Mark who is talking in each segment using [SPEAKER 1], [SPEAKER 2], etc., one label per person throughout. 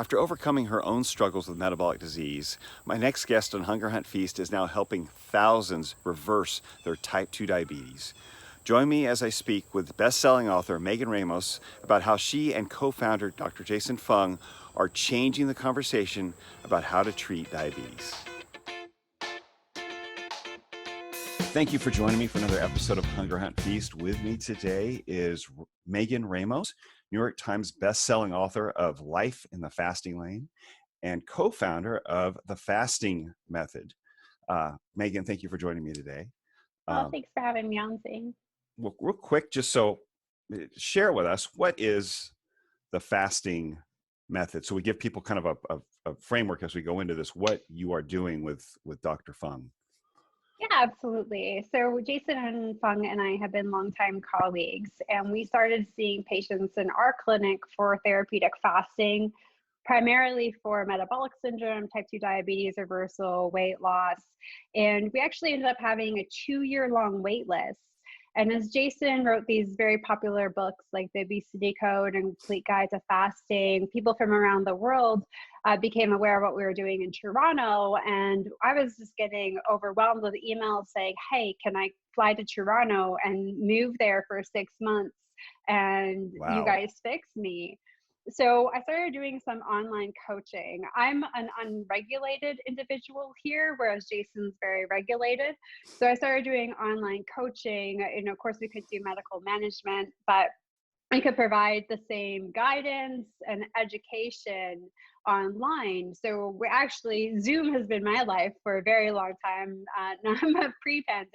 [SPEAKER 1] After overcoming her own struggles with metabolic disease, my next guest on Hunger Hunt Feast is now helping thousands reverse their type 2 diabetes. Join me as I speak with best-selling author Megan Ramos about how she and co-founder Dr. Jason Fung are changing the conversation about how to treat diabetes. Thank you for joining me for another episode of Hunger Hunt Feast. With me today is Megan Ramos, New York Times best-selling author of Life in the Fasting Lane and co-founder of The Fasting Method. Megan, thank you for joining me today.
[SPEAKER 2] Thanks for having me on, Zane.
[SPEAKER 1] Well, real quick, just so share with us, what is the fasting method? So we give people kind of a framework as we go into this, what you are doing with Dr. Fung.
[SPEAKER 2] Yeah, absolutely. So Jason Fung and I have been longtime colleagues, and we started seeing patients in our clinic for therapeutic fasting, primarily for metabolic syndrome, type 2 diabetes reversal, weight loss. And we actually ended up having a 2-year-long wait list. And as Jason wrote these very popular books like The Obesity Code and Complete Guide to Fasting, people from around the world became aware of what we were doing in Toronto. And I was just getting overwhelmed with emails saying, hey, can I fly to Toronto and move there for 6 months? And
[SPEAKER 1] Wow.
[SPEAKER 2] You guys fix me. So I started doing some online coaching. I'm an unregulated individual here, whereas Jason's very regulated. So I started doing online coaching. And of course, we could do medical management, but I could provide the same guidance and education online. So Zoom has been my life for a very long time, pre-pandemic.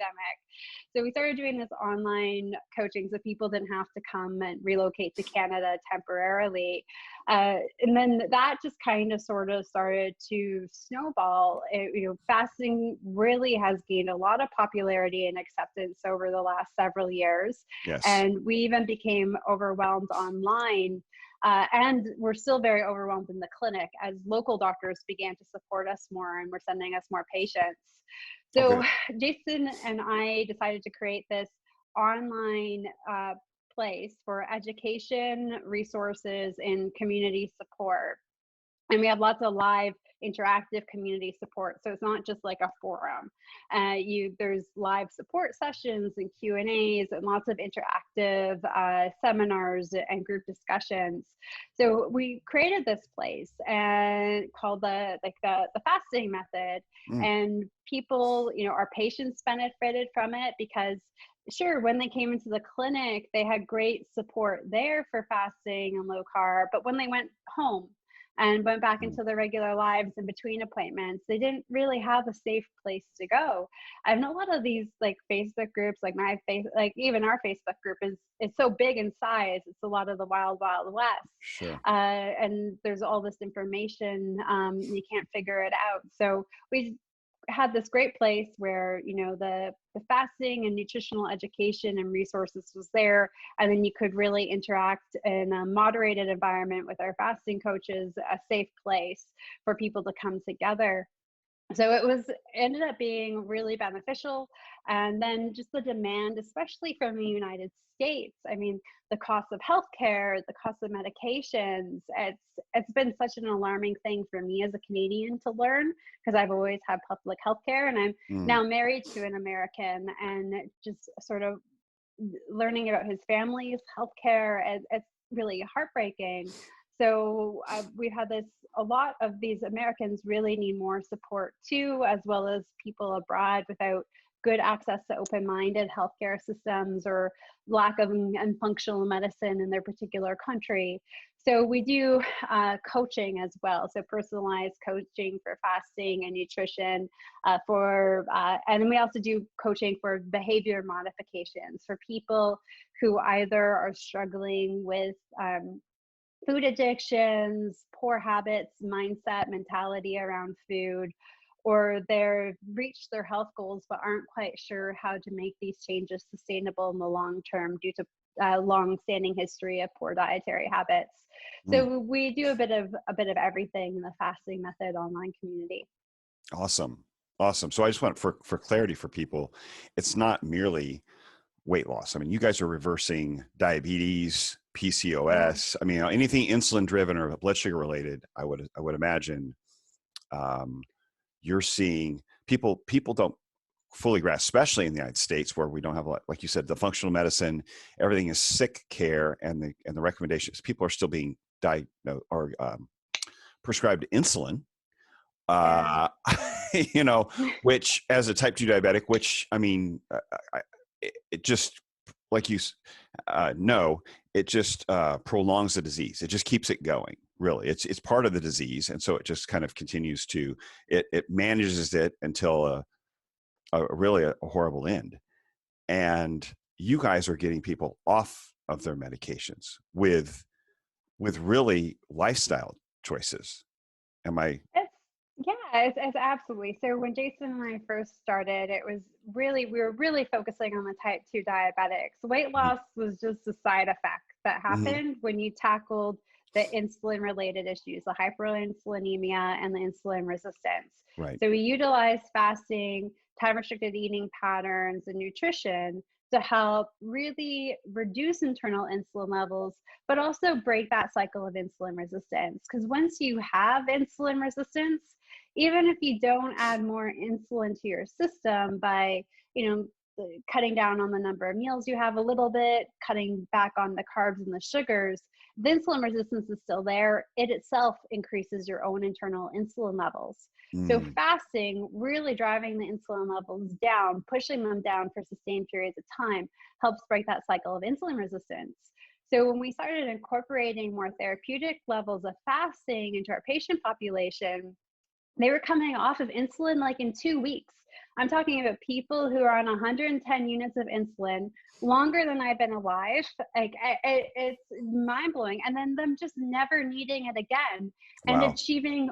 [SPEAKER 2] So we started doing this online coaching so people didn't have to come and relocate to Canada temporarily. And then that just kind of sort of started to snowball. Fasting really has gained a lot of popularity and acceptance over the last several years.
[SPEAKER 1] Yes.
[SPEAKER 2] And we even became overwhelmed online. And we're still very overwhelmed in the clinic as local doctors began to support us more and were sending us more patients. So Jason and I decided to create this online place for education, resources, and community support. And we have lots of live interactive community support. So it's not just like a forum. There's live support sessions and Q&As and lots of interactive seminars and group discussions. So we created this place and called the fasting method. And people, our patients benefited from it because sure, when they came into the clinic, they had great support there for fasting and low carb. But when they went home and went back into their regular lives in between appointments, they didn't really have a safe place to go. And a lot of these like Facebook groups, like even our Facebook group is so big in size. It's a lot of the wild, wild west.
[SPEAKER 1] Sure.
[SPEAKER 2] And there's all this information, you can't figure it out. So we had this great place where the fasting and nutritional education and resources was there, and then you could really interact in a moderated environment with our fasting coaches, a safe place for people to come together. So it ended up being really beneficial. And then just the demand, especially from the United States, I mean, the cost of healthcare, the cost of medications, it's been such an alarming thing for me as a Canadian to learn, because I've always had public healthcare, and I'm now married to an American, and just sort of learning about his family's healthcare, it's really heartbreaking. So we've had a lot of these Americans really need more support too, as well as people abroad without good access to open-minded healthcare systems or lack of functional medicine in their particular country. So we do coaching as well. So personalized coaching for fasting and nutrition and then we also do coaching for behavior modifications for people who either are struggling with food addictions, poor habits, mindset, mentality around food, or they've reached their health goals but aren't quite sure how to make these changes sustainable in the long term due to long-standing history of poor dietary habits. So we do a bit of everything in the fasting method online community.
[SPEAKER 1] Awesome. So I just want for clarity for people, it's not merely weight loss. I mean, you guys are reversing diabetes, PCOS. I mean, anything insulin driven or blood sugar related, I would imagine you're seeing people don't fully grasp, especially in the United States, where we don't have a lot, like you said, the functional medicine, everything is sick care, and the recommendations. People are still being diagnosed or prescribed insulin.
[SPEAKER 2] Yeah.
[SPEAKER 1] You know, which as a type 2 diabetic, which I mean, it just like you know, it just prolongs the disease. It just keeps it going. Really, it's part of the disease, and so it just kind of continues to it manages it until really a horrible end. And you guys are getting people off of their medications with really lifestyle choices. Am I?
[SPEAKER 2] It's absolutely. So when Jason and I first started, it was we were really focusing on the type 2 diabetics. Weight loss was just a side effect that
[SPEAKER 1] Mm-hmm.
[SPEAKER 2] happened when you tackled the insulin related issues, the hyperinsulinemia and the insulin resistance.
[SPEAKER 1] Right.
[SPEAKER 2] So we utilized fasting, time restricted eating patterns, and nutrition to help really reduce internal insulin levels, but also break that cycle of insulin resistance. Because once you have insulin resistance, even if you don't add more insulin to your system by, cutting down on the number of meals you have a little bit, cutting back on the carbs and the sugars, the insulin resistance is still there. It itself increases your own internal insulin levels. So
[SPEAKER 1] Mm.
[SPEAKER 2] fasting, really driving the insulin levels down, pushing them down for sustained periods of time, helps break that cycle of insulin resistance. So when we started incorporating more therapeutic levels of fasting into our patient population, they were coming off of insulin like in 2 weeks. I'm talking about people who are on 110 units of insulin longer than I've been alive. Like it's mind blowing. And then them just never needing it again and
[SPEAKER 1] Wow.
[SPEAKER 2] achieving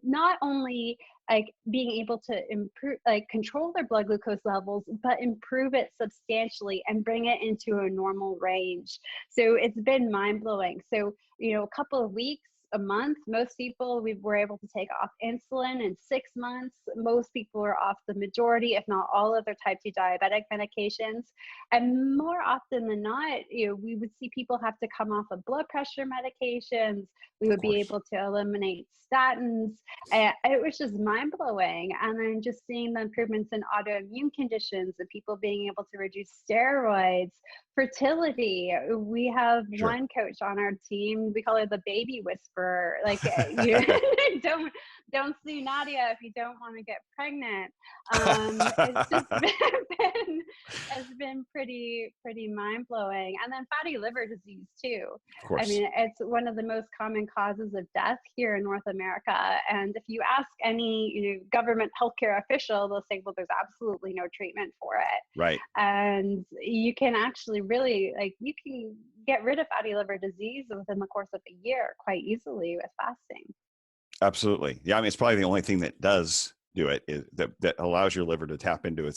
[SPEAKER 2] not only like being able to improve, like control their blood glucose levels, but improve it substantially and bring it into a normal range. So it's been mind blowing. So, a couple of weeks, a month, most people we were able to take off insulin in 6 months. Most people are off the majority, if not all, of their type 2 diabetic medications. And more often than not, we would see people have to come off of blood pressure medications. We
[SPEAKER 1] Of
[SPEAKER 2] would be
[SPEAKER 1] course.
[SPEAKER 2] able to eliminate statins. It was just mind blowing. And then just seeing the improvements in autoimmune conditions and people being able to reduce steroids, fertility. We have
[SPEAKER 1] Sure.
[SPEAKER 2] one coach on our team. We call her the baby whisperer. Like you don't see Nadia if you don't want to get pregnant. It's just it's been pretty mind blowing. And then fatty liver disease too.
[SPEAKER 1] Of
[SPEAKER 2] I
[SPEAKER 1] course.
[SPEAKER 2] mean, it's one of the most common causes of death here in North America. And if you ask any government healthcare official, they'll say, well, there's absolutely no treatment for it.
[SPEAKER 1] Right.
[SPEAKER 2] And you can actually really you can get rid of fatty liver disease within the course of a year quite easily with fasting.
[SPEAKER 1] Absolutely. Yeah. I mean, it's probably the only thing that does do it is that allows your liver to tap into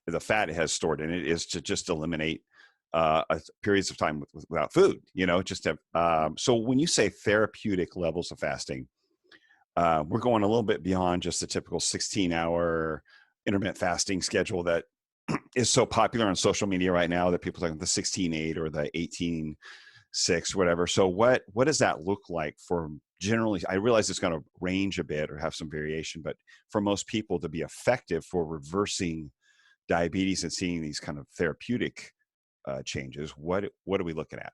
[SPEAKER 1] the fat it has stored in it, is to just eliminate periods of time without food, just to, so when you say therapeutic levels of fasting, we're going a little bit beyond just the typical 16-hour intermittent fasting schedule that is so popular on social media right now, that people talking the 16-8 or the 18-6, whatever. So what does that look like for generally? I realize it's going to range a bit or have some variation, but for most people to be effective for reversing diabetes and seeing these kind of therapeutic changes, what are we looking at?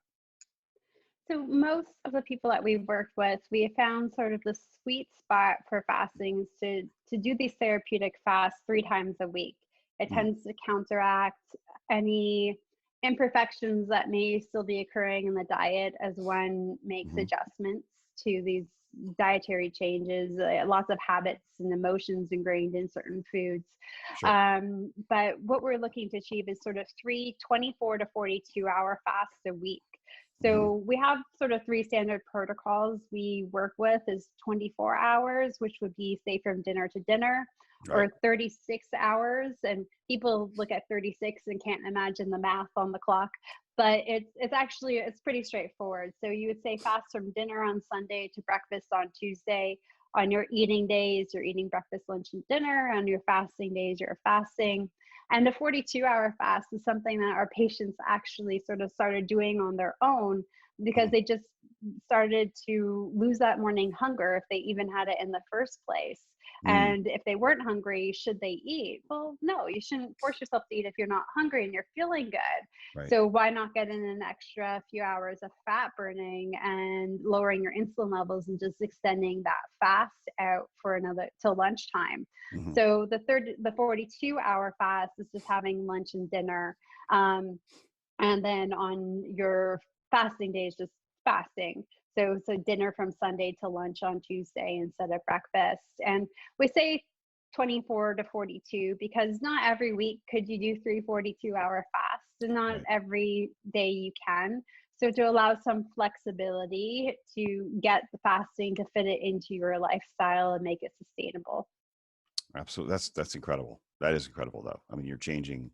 [SPEAKER 2] So most of the people that we've worked with, we have found sort of the sweet spot for fasting is to do these therapeutic fasts 3 times a week. It
[SPEAKER 1] Mm.
[SPEAKER 2] tends to counteract any imperfections that may still be occurring in the diet as one makes
[SPEAKER 1] Mm-hmm.
[SPEAKER 2] adjustments to these dietary changes, lots of habits and emotions ingrained in certain foods.
[SPEAKER 1] Sure.
[SPEAKER 2] But what we're looking to achieve is sort of 24 to 42-hour fasts a week.
[SPEAKER 1] Mm-hmm.
[SPEAKER 2] So we have sort of 3 standard protocols we work with is 24 hours, which would be say from dinner to dinner,
[SPEAKER 1] Right.
[SPEAKER 2] or 36 hours. And people look at 36 and can't imagine the math on the clock, but it's pretty straightforward. So you would say fast from dinner on Sunday to breakfast on Tuesday. On your eating days, you're eating breakfast, lunch, and dinner. On your fasting days, you're fasting. And a 42-hour fast is something that our patients actually sort of started doing on their own because they just started to lose that morning hunger if they even had it in the first place.
[SPEAKER 1] Mm,
[SPEAKER 2] And if they weren't hungry, should they eat? Well, no, you shouldn't force yourself to eat if you're not hungry and you're feeling good.
[SPEAKER 1] right.
[SPEAKER 2] So why not get in an extra few hours of fat burning and lowering your insulin levels and just extending that fast out for another till lunchtime?
[SPEAKER 1] Hmm.
[SPEAKER 2] So the 42-hour fast is just having lunch and dinner. And then on your fasting days, just fasting. So dinner from Sunday to lunch on Tuesday instead of breakfast. And we say 24 to 42 because not every week could you do 3 42-hour fasts, and not
[SPEAKER 1] Right.
[SPEAKER 2] every day you can. So to allow some flexibility to get the fasting to fit it into your lifestyle and make it sustainable.
[SPEAKER 1] Absolutely. That's incredible. That is incredible, though. I mean, you're changing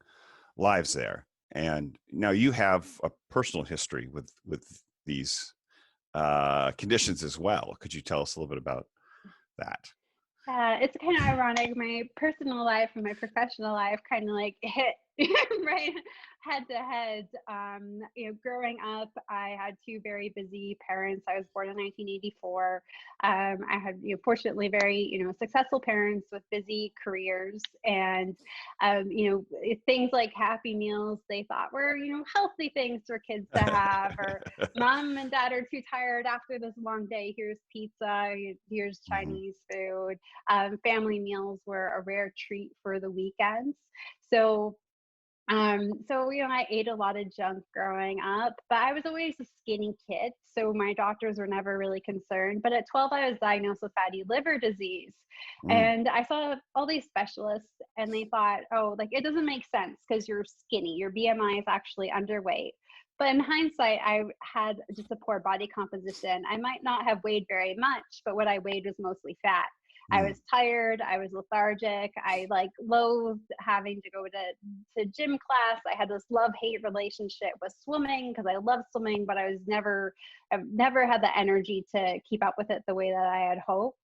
[SPEAKER 1] lives there. And now you have a personal history with these conditions as well. Could you tell us a little bit about that?
[SPEAKER 2] It's kind of ironic. My personal life and my professional life kind of like hit right head to head. Growing up, I had two very busy parents. I was born in 1984. I had, fortunately, very, successful parents with busy careers, and things like Happy Meals they thought were, healthy things for kids to have, or mom and dad are too tired after this long day. Here's pizza. Here's
[SPEAKER 1] Hmm.
[SPEAKER 2] Chinese food. Family meals were a rare treat for the weekends. So, I ate a lot of junk growing up, but I was always a skinny kid. So my doctors were never really concerned. But at 12, I was diagnosed with fatty liver disease.
[SPEAKER 1] Mm,
[SPEAKER 2] And I saw all these specialists, and they thought, oh, like it doesn't make sense because you're skinny. Your BMI is actually underweight. But in hindsight, I had just a poor body composition. I might not have weighed very much, but what I weighed was mostly fat. I
[SPEAKER 1] mm,
[SPEAKER 2] was tired. I was lethargic. I like loathed having to go to gym class. I had this love-hate relationship with swimming because I love swimming, but I've never had the energy to keep up with it the way that I had hoped.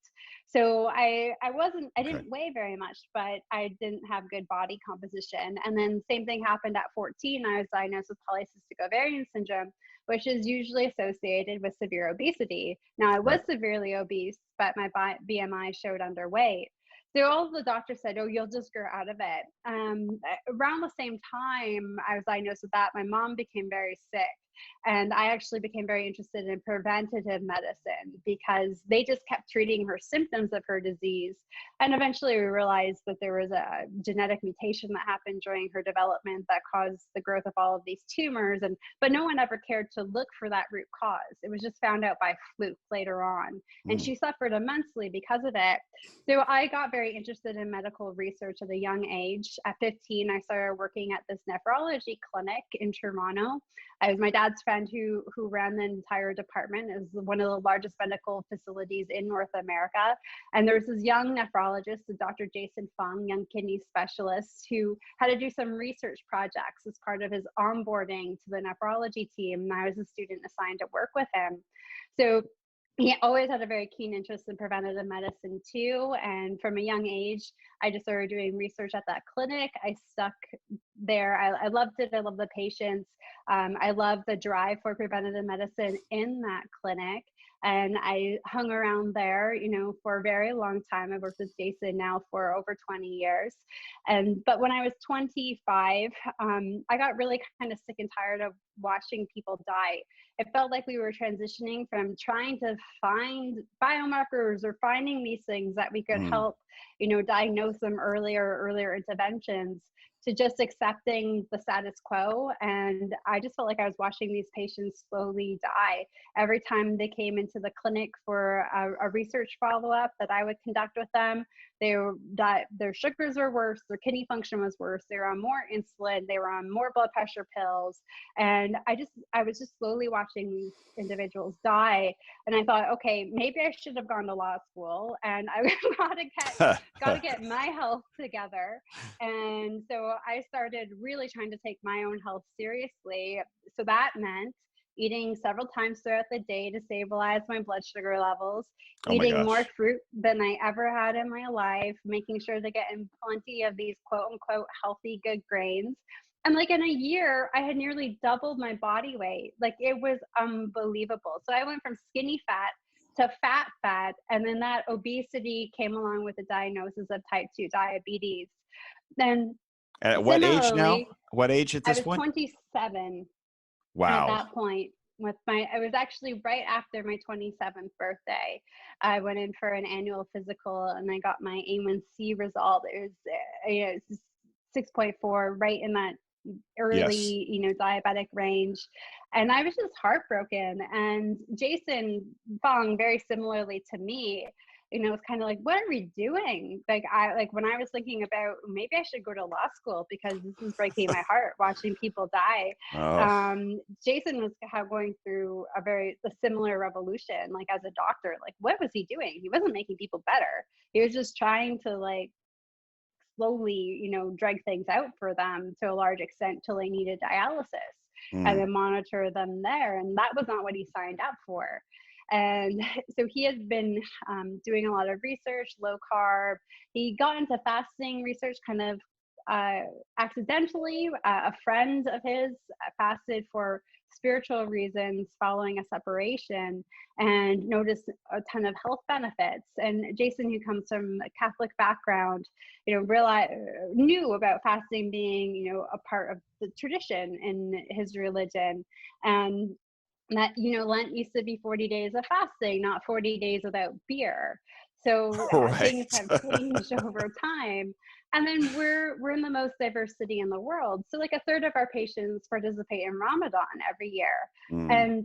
[SPEAKER 2] So I
[SPEAKER 1] okay.
[SPEAKER 2] didn't weigh very much, but I didn't have good body composition. And then same thing happened at 14. I was diagnosed with polycystic ovarian syndrome, which is usually associated with severe obesity. Now, I was
[SPEAKER 1] Right.
[SPEAKER 2] severely obese, but my BMI showed underweight. So all of the doctors said, oh, you'll just grow out of it. Around the same time I was diagnosed with that, my mom became very sick. And I actually became very interested in preventative medicine because they just kept treating her symptoms of her disease. And eventually we realized that there was a genetic mutation that happened during her development that caused the growth of all of these tumors. But no one ever cared to look for that root cause. It was just found out by fluke later on. And
[SPEAKER 1] Mm,
[SPEAKER 2] she suffered immensely because of it. So I got very interested in medical research at a young age. At 15, I started working at this nephrology clinic in Toronto. I was my dad's friend who ran the entire department. It was one of the largest medical facilities in North America. And there was this young nephrologist, Dr. Jason Fung, young kidney specialist, who had to do some research projects as part of his onboarding to the nephrology team. And I was a student assigned to work with him. So he always had a very keen interest in preventative medicine too. And from a young age, I just started doing research at that clinic. I stuck there. I loved it. I loved the patients. I loved the drive for preventative medicine in that clinic. And I hung around there, for a very long time. I've worked with Jason now for over 20 years. But when I was 25, I got really kind of sick and tired of watching people die. It felt like we were transitioning from trying to find biomarkers or finding these things that we could
[SPEAKER 1] mm,
[SPEAKER 2] help, diagnose them earlier interventions, to just accepting the status quo. And I just felt like I was watching these patients slowly die. Every time they came into the clinic for a research follow-up that I would conduct with them, their sugars were worse, their kidney function was worse, they were on more insulin, they were on more blood pressure pills. And I was just slowly watching these individuals die. And I thought, okay, maybe I should have gone to law school, and I got to get my health together. And so I started really trying to take my own health seriously. So that meant eating several times throughout the day to stabilize my blood sugar levels,
[SPEAKER 1] oh my
[SPEAKER 2] eating more
[SPEAKER 1] gosh.
[SPEAKER 2] fruit than I ever had in my life, making sure to get in plenty of these quote unquote healthy good grains, And like in a year, I had nearly doubled my body weight. Like it was unbelievable. So I went from skinny fat to fat. And then that obesity came along with the diagnosis of type 2 diabetes. Then
[SPEAKER 1] And at what age now?
[SPEAKER 2] similarly,
[SPEAKER 1] What age at
[SPEAKER 2] I
[SPEAKER 1] this
[SPEAKER 2] was
[SPEAKER 1] point?
[SPEAKER 2] 27 at
[SPEAKER 1] Wow.
[SPEAKER 2] that point. I was actually right after my 27th birthday. I went in for an annual physical and I got my A1C result. It was, it was 6.4, right in that
[SPEAKER 1] Yes.
[SPEAKER 2] early, diabetic range. And I was just heartbroken. And Jason Fong, very similarly to me, it's kind of like, what are we doing? Like when I was thinking about maybe I should go to law school because this is breaking my heart watching people die.
[SPEAKER 1] Oh,
[SPEAKER 2] Jason was going through a similar revolution, like as a doctor. Like, what was he doing? He wasn't making people better. He was just trying to like slowly, drag things out for them to a large extent till they needed dialysis and
[SPEAKER 1] mm.
[SPEAKER 2] then monitor them there. And that was not what he signed up for. And so he has been doing a lot of research, low carb. He got into fasting research kind of accidentally. A friend of his fasted for spiritual reasons following a separation and noticed a ton of health benefits. And Jason, who comes from a Catholic background, knew about fasting being, a part of the tradition in his religion. And that, Lent used to be 40 days of fasting, not 40 days without beer. So
[SPEAKER 1] Right.
[SPEAKER 2] things have changed over time. And then we're in the most diverse city in the world. So like a third of our patients participate in Ramadan every year.
[SPEAKER 1] Mm.
[SPEAKER 2] And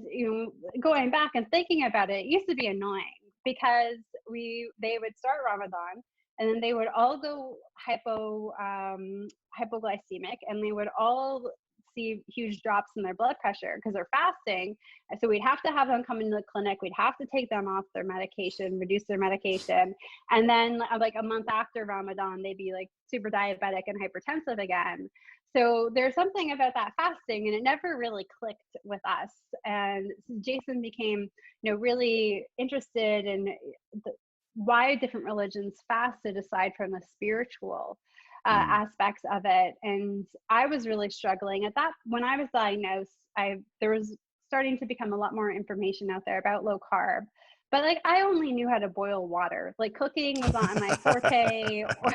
[SPEAKER 2] going back and thinking about it, it used to be annoying because they would start Ramadan and then they would all go hypoglycemic and they would all see huge drops in their blood pressure because they're fasting. And so we'd have to have them come into the clinic. We'd have to take them off their medication, reduce their medication. And then like a month after Ramadan, they'd be like super diabetic and hypertensive again. So there's something about that fasting and it never really clicked with us. And Jason became, really interested in why different religions fasted aside from the spiritual
[SPEAKER 1] Mm.
[SPEAKER 2] aspects of it. And I was really struggling at that. When I was diagnosed, there was starting to become a lot more information out there about low carb. But like I only knew how to boil water. Like cooking was not my forte, or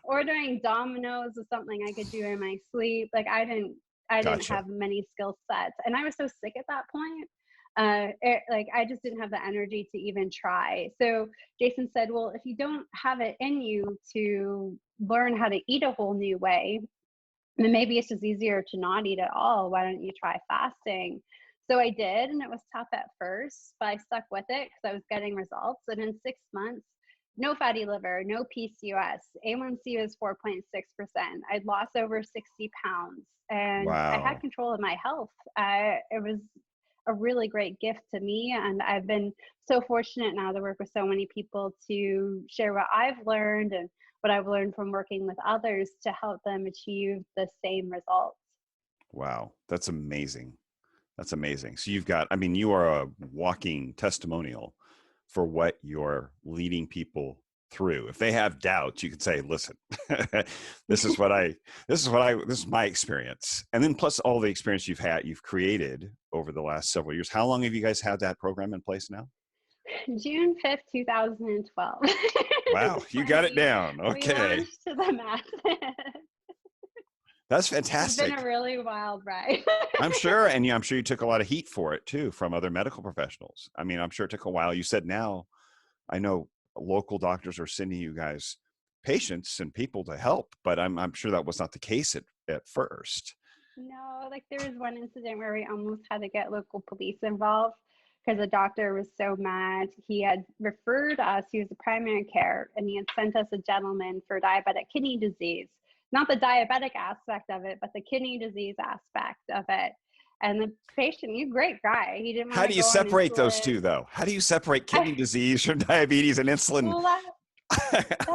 [SPEAKER 2] ordering Domino's was something I could do in my sleep. Like I didn't
[SPEAKER 1] Gotcha.
[SPEAKER 2] have many skill sets, and I was so sick at that point. Like I just didn't have the energy to even try. So Jason said, well, if you don't have it in you to learn how to eat a whole new way, then maybe it's just easier to not eat at all. Why don't you try fasting? So I did, and it was tough at first, but I stuck with it because I was getting results. And in 6 months, no fatty liver, no PCOS, A1C was 4.6%. I'd lost over 60 pounds, and I had
[SPEAKER 1] Wow.
[SPEAKER 2] control of my health. It was a really great gift to me, and I've been so fortunate now to work with so many people to share what I've learned and what I've learned from working with others to help them achieve the same results.
[SPEAKER 1] Wow. That's amazing. That's amazing. So you've got, I mean, you are a walking testimonial for what you're leading people through. If they have doubts, you can say, listen, this is my experience. And then plus all the experience you've created over the last several years. How long have you guys had that program in place now?
[SPEAKER 2] June 5th, 2012.
[SPEAKER 1] Wow. You
[SPEAKER 2] When
[SPEAKER 1] got it down.
[SPEAKER 2] we
[SPEAKER 1] Okay.
[SPEAKER 2] launched to the masses.
[SPEAKER 1] That's
[SPEAKER 2] It's been a
[SPEAKER 1] fantastic.
[SPEAKER 2] really wild ride.
[SPEAKER 1] I'm sure. And I'm sure you took a lot of heat for it too from other medical professionals. I mean, I'm sure it took a while. You said now, I know local doctors are sending you guys patients and people to help, but I'm sure that was not the case at first.
[SPEAKER 2] No, like there was one incident where we almost had to get local police involved because the doctor was so mad. He had referred us, he was a primary care, and he had sent us a gentleman for diabetic kidney disease. Not the diabetic aspect of it, but the kidney disease aspect of it. And the patient, he's a great guy. He didn't want
[SPEAKER 1] How
[SPEAKER 2] to
[SPEAKER 1] do you
[SPEAKER 2] go on
[SPEAKER 1] separate those
[SPEAKER 2] insulin.
[SPEAKER 1] two though? How do you separate kidney disease from diabetes and insulin?
[SPEAKER 2] Well,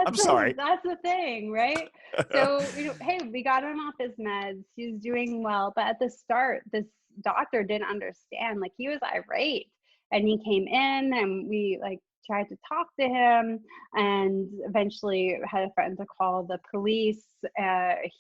[SPEAKER 1] I'm sorry.
[SPEAKER 2] that's the thing, right? So, hey, we got him off his meds. He's doing well, but at the start, this doctor didn't understand. Like he was irate, and he came in, and we like tried to talk to him, and eventually had a friend to call the police.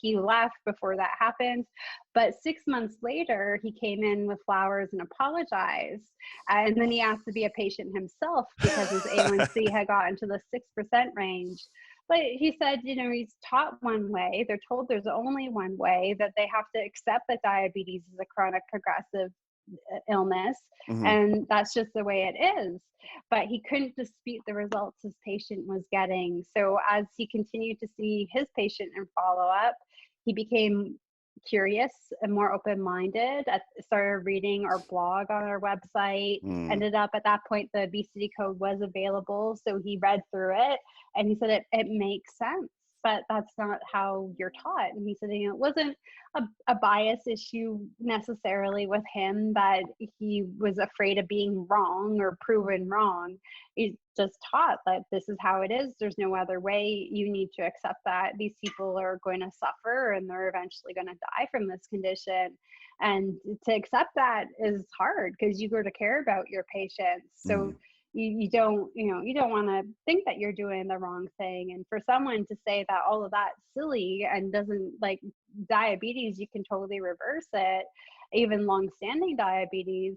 [SPEAKER 2] He left before that happened, but 6 months later, he came in with flowers and apologized. And then he asked to be a patient himself because his A1C had gotten to the 6% range. But he said, he's taught one way. They're told there's only one way, that they have to accept that diabetes is a chronic progressive illness, and that's just the way it is. But he couldn't dispute the results his patient was getting. So as he continued to see his patient and follow up, he became curious and more open-minded. Started reading our blog on our website. Ended up at that point, the obesity code was available, so he read through it and he said it makes sense, but that's not how you're taught. And he said, it wasn't a bias issue necessarily with him, that he was afraid of being wrong or proven wrong. He's just taught that this is how it is. There's no other way. You need to accept that these people are going to suffer and they're eventually going to die from this condition. And to accept that is hard because you go to care about your patients. So you don't want to think that you're doing the wrong thing. And for someone to say that all of that's silly and doesn't, like, diabetes, you can totally reverse it, even long-standing diabetes,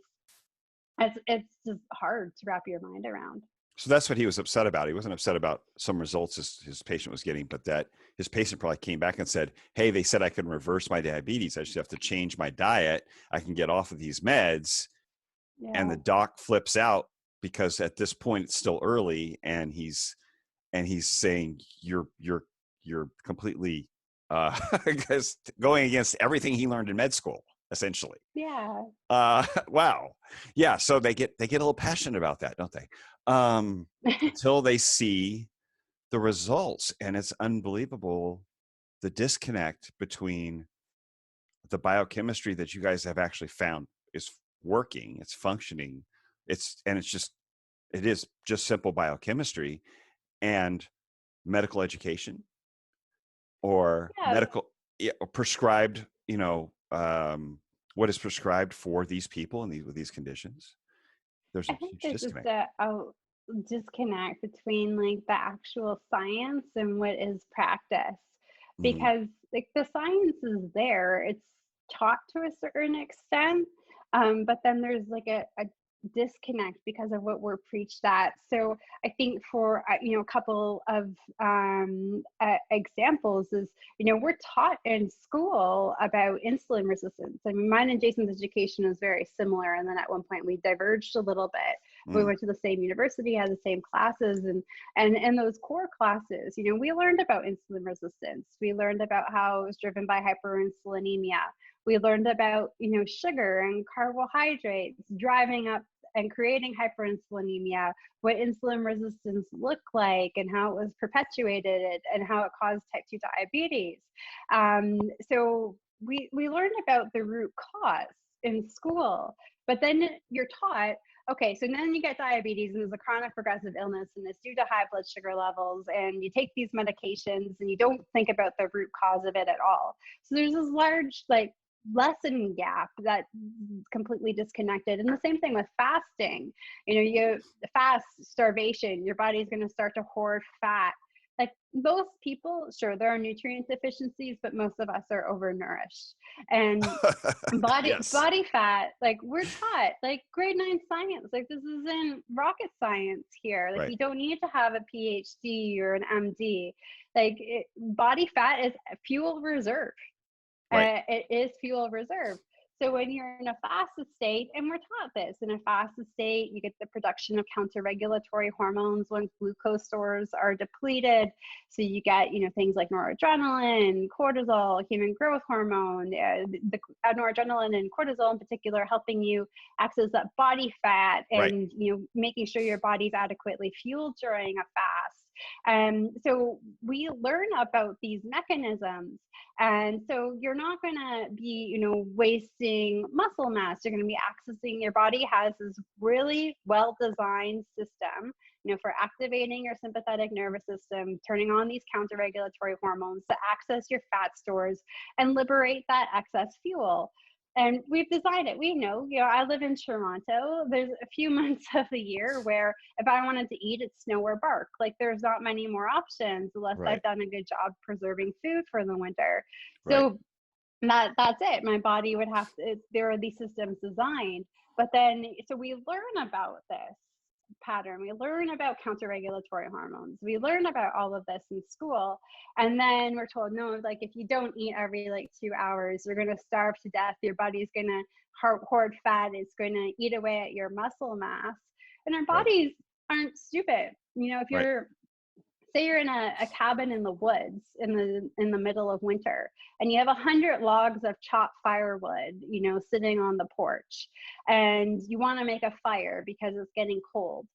[SPEAKER 2] it's just hard to wrap your mind around.
[SPEAKER 1] So that's what he was upset about. He wasn't upset about some results his patient was getting, but that his patient probably came back and said, hey, they said I can reverse my diabetes. I just have to change my diet. I can get off of these meds. Yeah. And the doc flips out because at this point it's still early, and he's saying you're completely going against everything he learned in med school, essentially.
[SPEAKER 2] Yeah.
[SPEAKER 1] Wow. Yeah. So they get a little passionate about that, don't they? Until they see the results, and it's unbelievable, the disconnect between the biochemistry that you guys have actually found is working, it's functioning, it is just simple biochemistry, and medical education or medical or prescribed, what is prescribed for these people and with these conditions. There's a huge disconnect.
[SPEAKER 2] A disconnect between, like, the actual science and what is practice, because like the science is there, it's taught to a certain extent, but then there's like a disconnect because of what we're preached at. So I think for a couple of examples is, we're taught in school about insulin resistance. I mean, mine and Jason's education is very similar, and then at one point we diverged a little bit. We went to the same university, had the same classes, and in those core classes, we learned about insulin resistance. We learned about how it was driven by hyperinsulinemia. We learned about, sugar and carbohydrates driving up and creating hyperinsulinemia, what insulin resistance looked like and how it was perpetuated and how it caused type 2 diabetes. So we learned about the root cause in school, but then you're taught, okay, so then you get diabetes and there's a chronic progressive illness and it's due to high blood sugar levels, and you take these medications and you don't think about the root cause of it at all. So there's this large, like, lesson gap that's completely disconnected. And the same thing with fasting. You fast, starvation, your body's going to start to hoard fat. Like, most people, sure, there are nutrient deficiencies, but most of us are overnourished. And body fat, like, we're taught, like, grade 9 science, like, this isn't rocket science here. Like, you don't need to have a PhD or an MD. Like, body fat is fuel reserve. It is fuel reserve. So when you're in a fasted state, and we're taught this, in a fasted state, you get the production of counter-regulatory hormones when glucose stores are depleted. So you get, things like noradrenaline, cortisol, human growth hormone, the noradrenaline and cortisol in particular, helping you access that body fat and, making sure your body's adequately fueled during a fast. So we learn about these mechanisms. And so you're not going to be, wasting muscle mass. You're going to be accessing, your body has this really well-designed system, for activating your sympathetic nervous system, turning on these counter-regulatory hormones to access your fat stores and liberate that excess fuel. And we've designed it. We know, I live in Toronto. There's a few months of the year where if I wanted to eat, it's snow or bark. Like there's not many more options unless I've
[SPEAKER 1] Right.
[SPEAKER 2] done a good job preserving food for the winter.
[SPEAKER 1] Right.
[SPEAKER 2] So that's it. My body would have to, there are these systems designed. But then, so we learn about this pattern. We learn about counter-regulatory hormones. We learn about all of this in school. And then we're told, no, like if you don't eat every like 2 hours, you're going to starve to death. Your body's going to hoard fat. It's going to eat away at your muscle mass. And our
[SPEAKER 1] Right.
[SPEAKER 2] bodies aren't stupid. If
[SPEAKER 1] Right.
[SPEAKER 2] you're, say you're in a cabin in the woods in the middle of winter, and you have 100 logs of chopped firewood, sitting on the porch, and you want to make a fire because it's getting cold.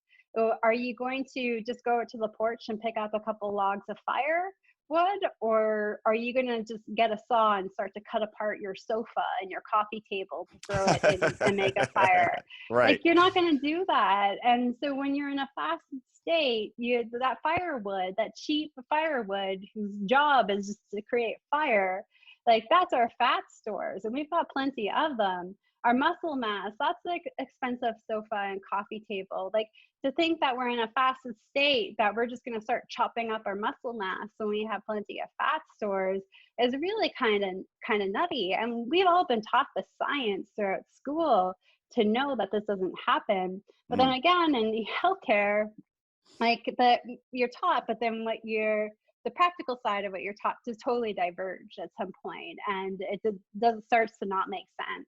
[SPEAKER 2] Are you going to just go to the porch and pick up a couple logs of firewood, or are you going to just get a saw and start to cut apart your sofa and your coffee table to throw it in and make a fire? Like,
[SPEAKER 1] Right.
[SPEAKER 2] you're not going to do that. And so when you're in a fasted state, that firewood, that cheap firewood whose job is just to create fire, like that's our fat stores, and we've got plenty of them. Our muscle mass, that's like expensive sofa and coffee table. Like, to think that we're in a fasted state, that we're just going to start chopping up our muscle mass when we have plenty of fat stores, is really kind of nutty. And we've all been taught the science throughout school to know that this doesn't happen. But then
[SPEAKER 1] Mm.
[SPEAKER 2] again, in healthcare, like you're taught, but then the practical side of what you're taught just totally diverge at some point, and it does starts to not make sense.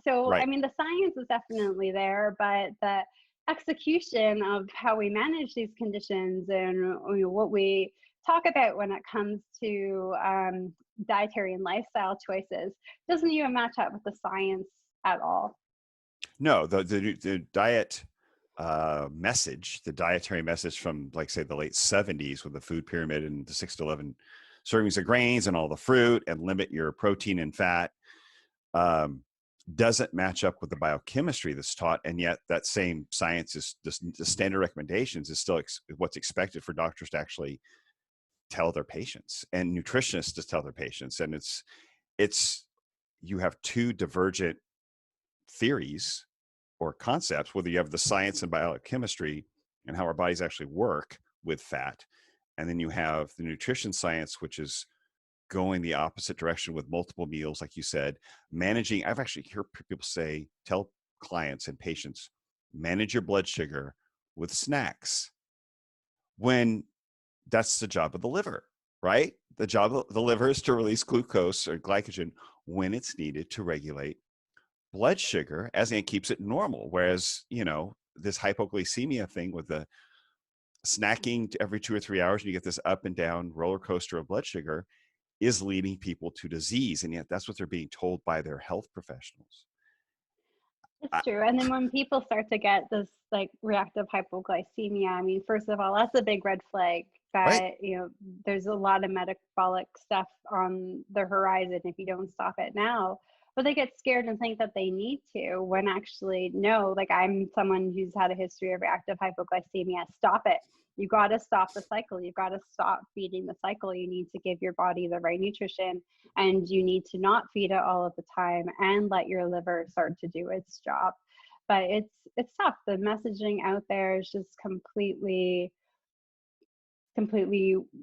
[SPEAKER 2] So I
[SPEAKER 1] Right.
[SPEAKER 2] mean, the science is definitely there, but the execution of how we manage these conditions and what we talk about when it comes to dietary and lifestyle choices doesn't even match up with the science at all.
[SPEAKER 1] No, the diet message, the dietary message from, like, say, the late 70s with the food pyramid and the 6 to 11 servings of grains and all the fruit and limit your protein and fat, um, doesn't match up with the biochemistry that's taught. And yet that same science is the standard recommendations is still what's expected for doctors to actually tell their patients and nutritionists to tell their patients. And it's you have two divergent theories or concepts, whether you have the science and biochemistry and how our bodies actually work with fat, and then you have the nutrition science, which is going the opposite direction with multiple meals, like you said, managing. I've actually heard people tell clients and patients, manage your blood sugar with snacks, when that's the job of the liver, right? The job of the liver is to release glucose or glycogen when it's needed to regulate blood sugar, as it keeps it normal. Whereas, this hypoglycemia thing with the snacking every 2 or 3 hours, and you get this up and down roller coaster of blood sugar, is leading people to disease. And yet that's what they're being told by their health professionals.
[SPEAKER 2] It's true. And then when people start to get this like reactive hypoglycemia, I mean, first of all, that's a big red flag
[SPEAKER 1] Right.
[SPEAKER 2] that, there's a lot of metabolic stuff on the horizon if you don't stop it now. But they get scared and think that they need to, when actually, no, like I'm someone who's had a history of reactive hypoglycemia. Stop it. You got to stop the cycle. You've got to stop feeding the cycle. You need to give your body the right nutrition, and you need to not feed it all of the time and let your liver start to do its job. But it's tough. The messaging out there is just completely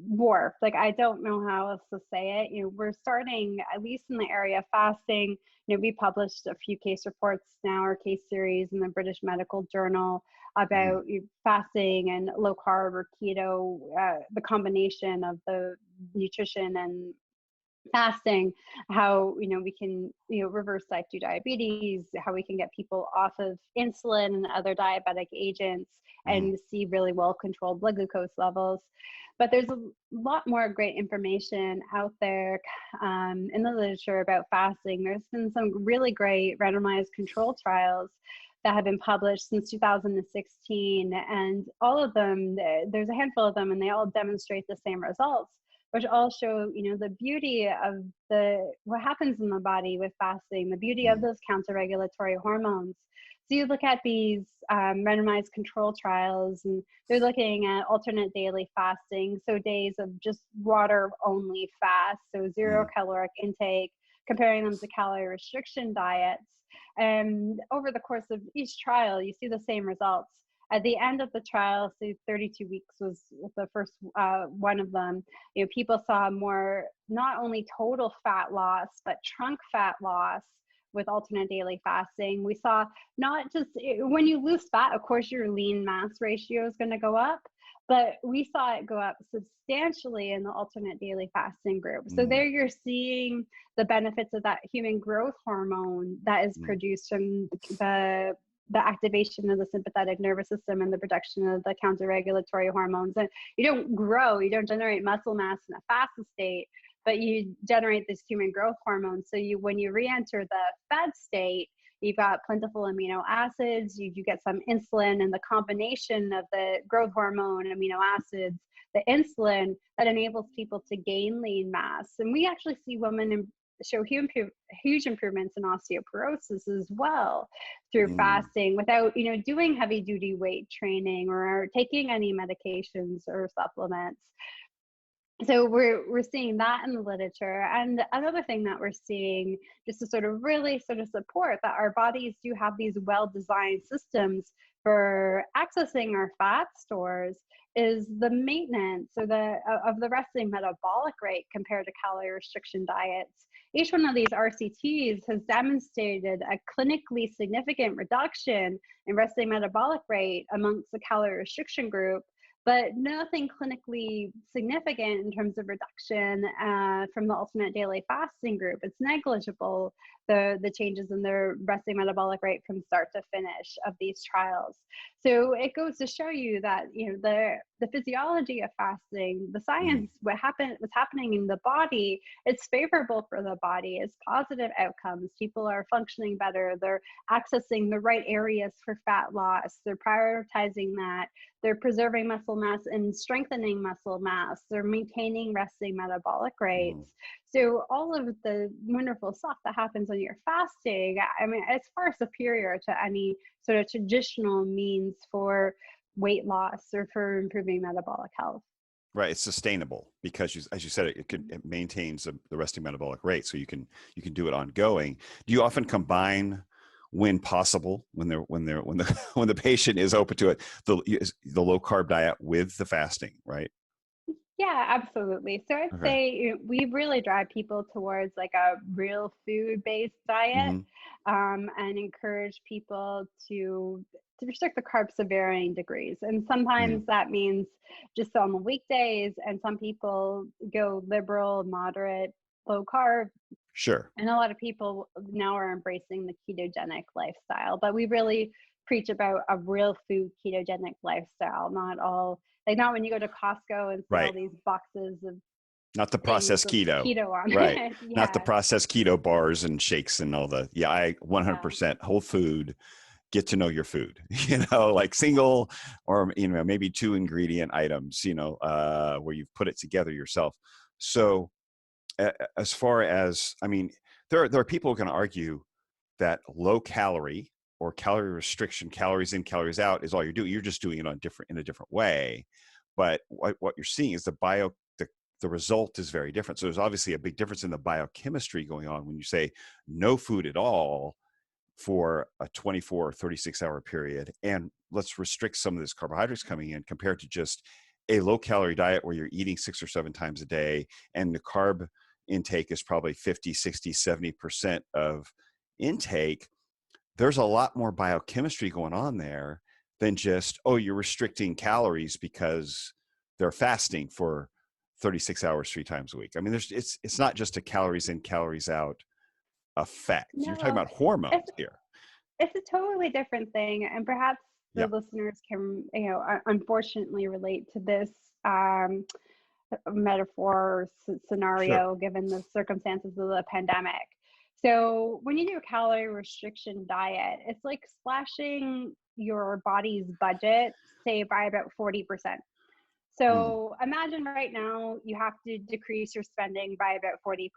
[SPEAKER 2] warped. Like, I don't know how else to say it. We're starting, at least in the area of fasting, we published a few case reports now, or case series, in the British Medical Journal
[SPEAKER 1] Mm.
[SPEAKER 2] about fasting and low carb or keto, the combination of the nutrition and fasting, how we can reverse type 2 diabetes, how we can get people off of insulin and other diabetic agents,
[SPEAKER 1] Mm.
[SPEAKER 2] and see really well controlled blood glucose levels. But there's a lot more great information out there in the literature about fasting. There's been some really great randomized control trials that have been published since 2016, and all of them, there's a handful of them, and they all demonstrate the same results, which all show, the beauty of what happens in the body with fasting, the beauty of
[SPEAKER 1] Mm.
[SPEAKER 2] those counter-regulatory hormones. So you look at these randomized control trials, and they're looking at alternate daily fasting, so days of just water only fast, so zero
[SPEAKER 1] Mm.
[SPEAKER 2] caloric intake, comparing them to calorie restriction diets. And over the course of each trial, you see the same results. At the end of the trial, so 32 weeks was the first one of them, people saw more, not only total fat loss, but trunk fat loss with alternate daily fasting. We saw not just, when you lose fat, of course, your lean mass ratio is going to go up, but we saw it go up substantially in the alternate daily fasting group. So there you're seeing the benefits of that human growth hormone that is produced from the activation of the sympathetic nervous system and the production of the counter-regulatory hormones. And you don't grow, you don't generate muscle mass in a fasted state, but you generate this human growth hormone. So when you re-enter the fed state, you've got plentiful amino acids, you get some insulin, and the combination of the growth hormone, amino acids, the insulin, that enables people to gain lean mass. And we actually see women show huge improvements in osteoporosis as well through fasting without, doing heavy duty weight training or taking any medications or supplements. So we're seeing that in the literature. And another thing that we're seeing, just to sort of really sort of support that our bodies do have these well-designed systems for accessing our fat stores, is the maintenance of the resting metabolic rate compared to calorie restriction diets. Each one of these RCTs has demonstrated a clinically significant reduction in resting metabolic rate amongst the calorie restriction group, but nothing clinically significant in terms of reduction from the alternate daily fasting group. It's negligible, the changes in their resting metabolic rate from start to finish of these trials. So it goes to show you that the physiology of fasting, the science, what's happening in the body, it's favorable for the body. It's positive outcomes. People are functioning better. They're accessing the right areas for fat loss. They're prioritizing that. They're preserving muscle mass and strengthening muscle mass. They're maintaining resting metabolic rates. So all of the wonderful stuff that happens when you're fasting, I mean, it's far superior to any sort of traditional means for weight loss or for improving metabolic health.
[SPEAKER 1] Right, it's sustainable because, as you said, it maintains the resting metabolic rate, so you can do it ongoing. Do you often combine, when possible, when the patient is open to it, the low carb diet with the fasting, right?
[SPEAKER 2] Yeah, absolutely. So I'd say we really drive people towards like a real food-based diet, and encourage people to restrict the carbs to varying degrees. And sometimes that means just on the weekdays, and some people go liberal, moderate, low carb.
[SPEAKER 1] Sure.
[SPEAKER 2] And a lot of people now are embracing the ketogenic lifestyle, but we really preach about a real food ketogenic lifestyle, not when you go to Costco and see all these boxes of,
[SPEAKER 1] not the processed keto
[SPEAKER 2] on
[SPEAKER 1] right
[SPEAKER 2] it.
[SPEAKER 1] Not the processed keto bars and shakes and all the I 100% whole food. Get to know your food, like single or maybe 2 ingredient items, where you've put it together yourself. So as far as, there are people who can argue that low calorie or calorie restriction, calories in, calories out, is all you're doing. You're just doing it in a different way. But what you're seeing is the result is very different. So there's obviously a big difference in the biochemistry going on when you say no food at all for a 24 or 36 hour period, and let's restrict some of this carbohydrates coming in, compared to just a low calorie diet where you're eating 6 or 7 times a day and the carb intake is probably 50, 60, 70% of intake. There's a lot more biochemistry going on there than just, you're restricting calories because they're fasting for 36 hours 3 times a week. I mean, it's not just a calories in, calories out effect.
[SPEAKER 2] No,
[SPEAKER 1] you're talking about hormones here.
[SPEAKER 2] It's a totally different thing, and perhaps the listeners can, unfortunately relate to this metaphor or scenario, given the circumstances of the pandemic. So when you do a calorie restriction diet, it's like slashing your body's budget, say, by about 40%. So imagine right now you have to decrease your spending by about 40%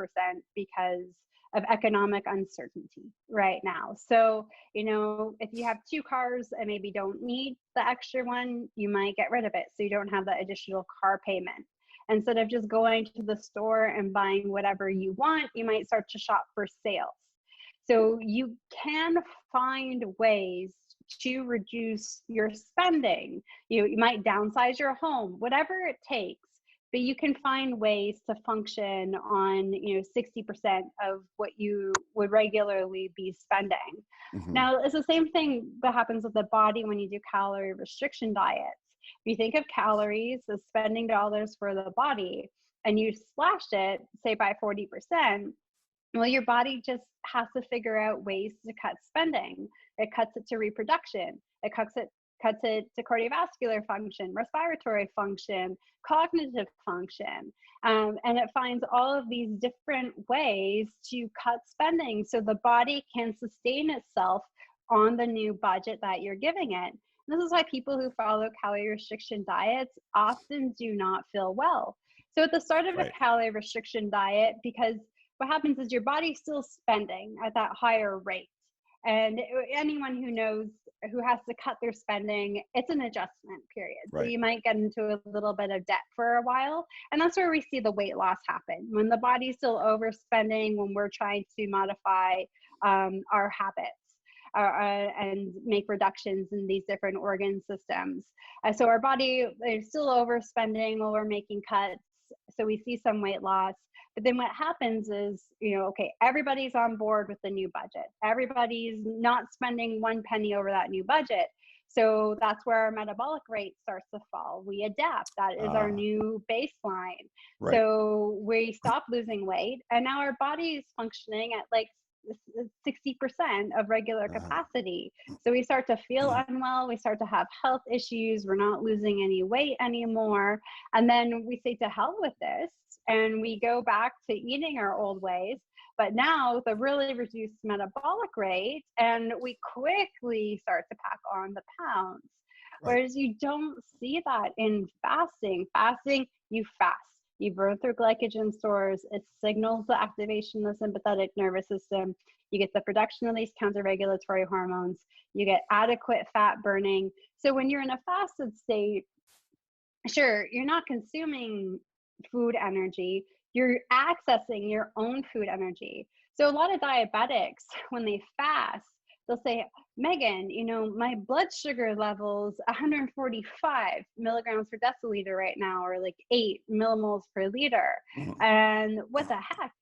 [SPEAKER 2] because of economic uncertainty right now. So, if you have 2 cars and maybe don't need the extra one, you might get rid of it so you don't have that additional car payment. Instead of just going to the store and buying whatever you want, you might start to shop for sales. So you can find ways to reduce your spending. You might downsize your home, whatever it takes, but you can find ways to function on, 60% of what you would regularly be spending.
[SPEAKER 1] Hmm.
[SPEAKER 2] Now, it's the same thing that happens with the body when you do calorie restriction diets. If you think of calories as spending dollars for the body and you slash it, say by 40%, well, your body just has to figure out ways to cut spending. It cuts it to reproduction. It cuts it to cardiovascular function, respiratory function, cognitive function. And it finds all of these different ways to cut spending so the body can sustain itself on the new budget that you're giving it. And this is why people who follow calorie restriction diets often do not feel well. So at the start of a
[SPEAKER 1] Right.
[SPEAKER 2] calorie restriction diet, because what happens is your body's still spending at that higher rate. And anyone who knows who has to cut their spending, it's an adjustment period. So
[SPEAKER 1] Right.
[SPEAKER 2] you might get into a little bit of debt for a while. And that's where we see the weight loss happen when the body's still overspending, when we're trying to modify our habits. And make reductions in these different organ systems. So our body is still overspending while we're making cuts. So we see some weight loss. But then what happens is, okay, everybody's on board with the new budget. Everybody's not spending one penny over that new budget. So that's where our metabolic rate starts to fall. We adapt. That is our
[SPEAKER 1] Ah,
[SPEAKER 2] new baseline.
[SPEAKER 1] right.
[SPEAKER 2] So we stop losing weight. And now our body is functioning at like 60% of regular
[SPEAKER 1] Ah.
[SPEAKER 2] capacity. So we start to feel unwell. We start to have health issues. We're not losing any weight anymore. And then we say to hell with this. And we go back to eating our old ways, but now with a really reduced metabolic rate, and we quickly start to pack on the pounds.
[SPEAKER 1] Right.
[SPEAKER 2] Whereas you don't see that in fasting. Fasting, you fast. You burn through glycogen stores. It signals the activation of the sympathetic nervous system. You get the production of these counter-regulatory hormones. You get adequate fat burning. So when you're in a fasted state, sure, you're not consuming food energy, you're accessing your own food energy. So a lot of diabetics, when they fast, they'll say, Megan, my blood sugar level's 145 milligrams per deciliter right now, or like 8 millimoles per liter.
[SPEAKER 1] Mhm.
[SPEAKER 2] And what the heck,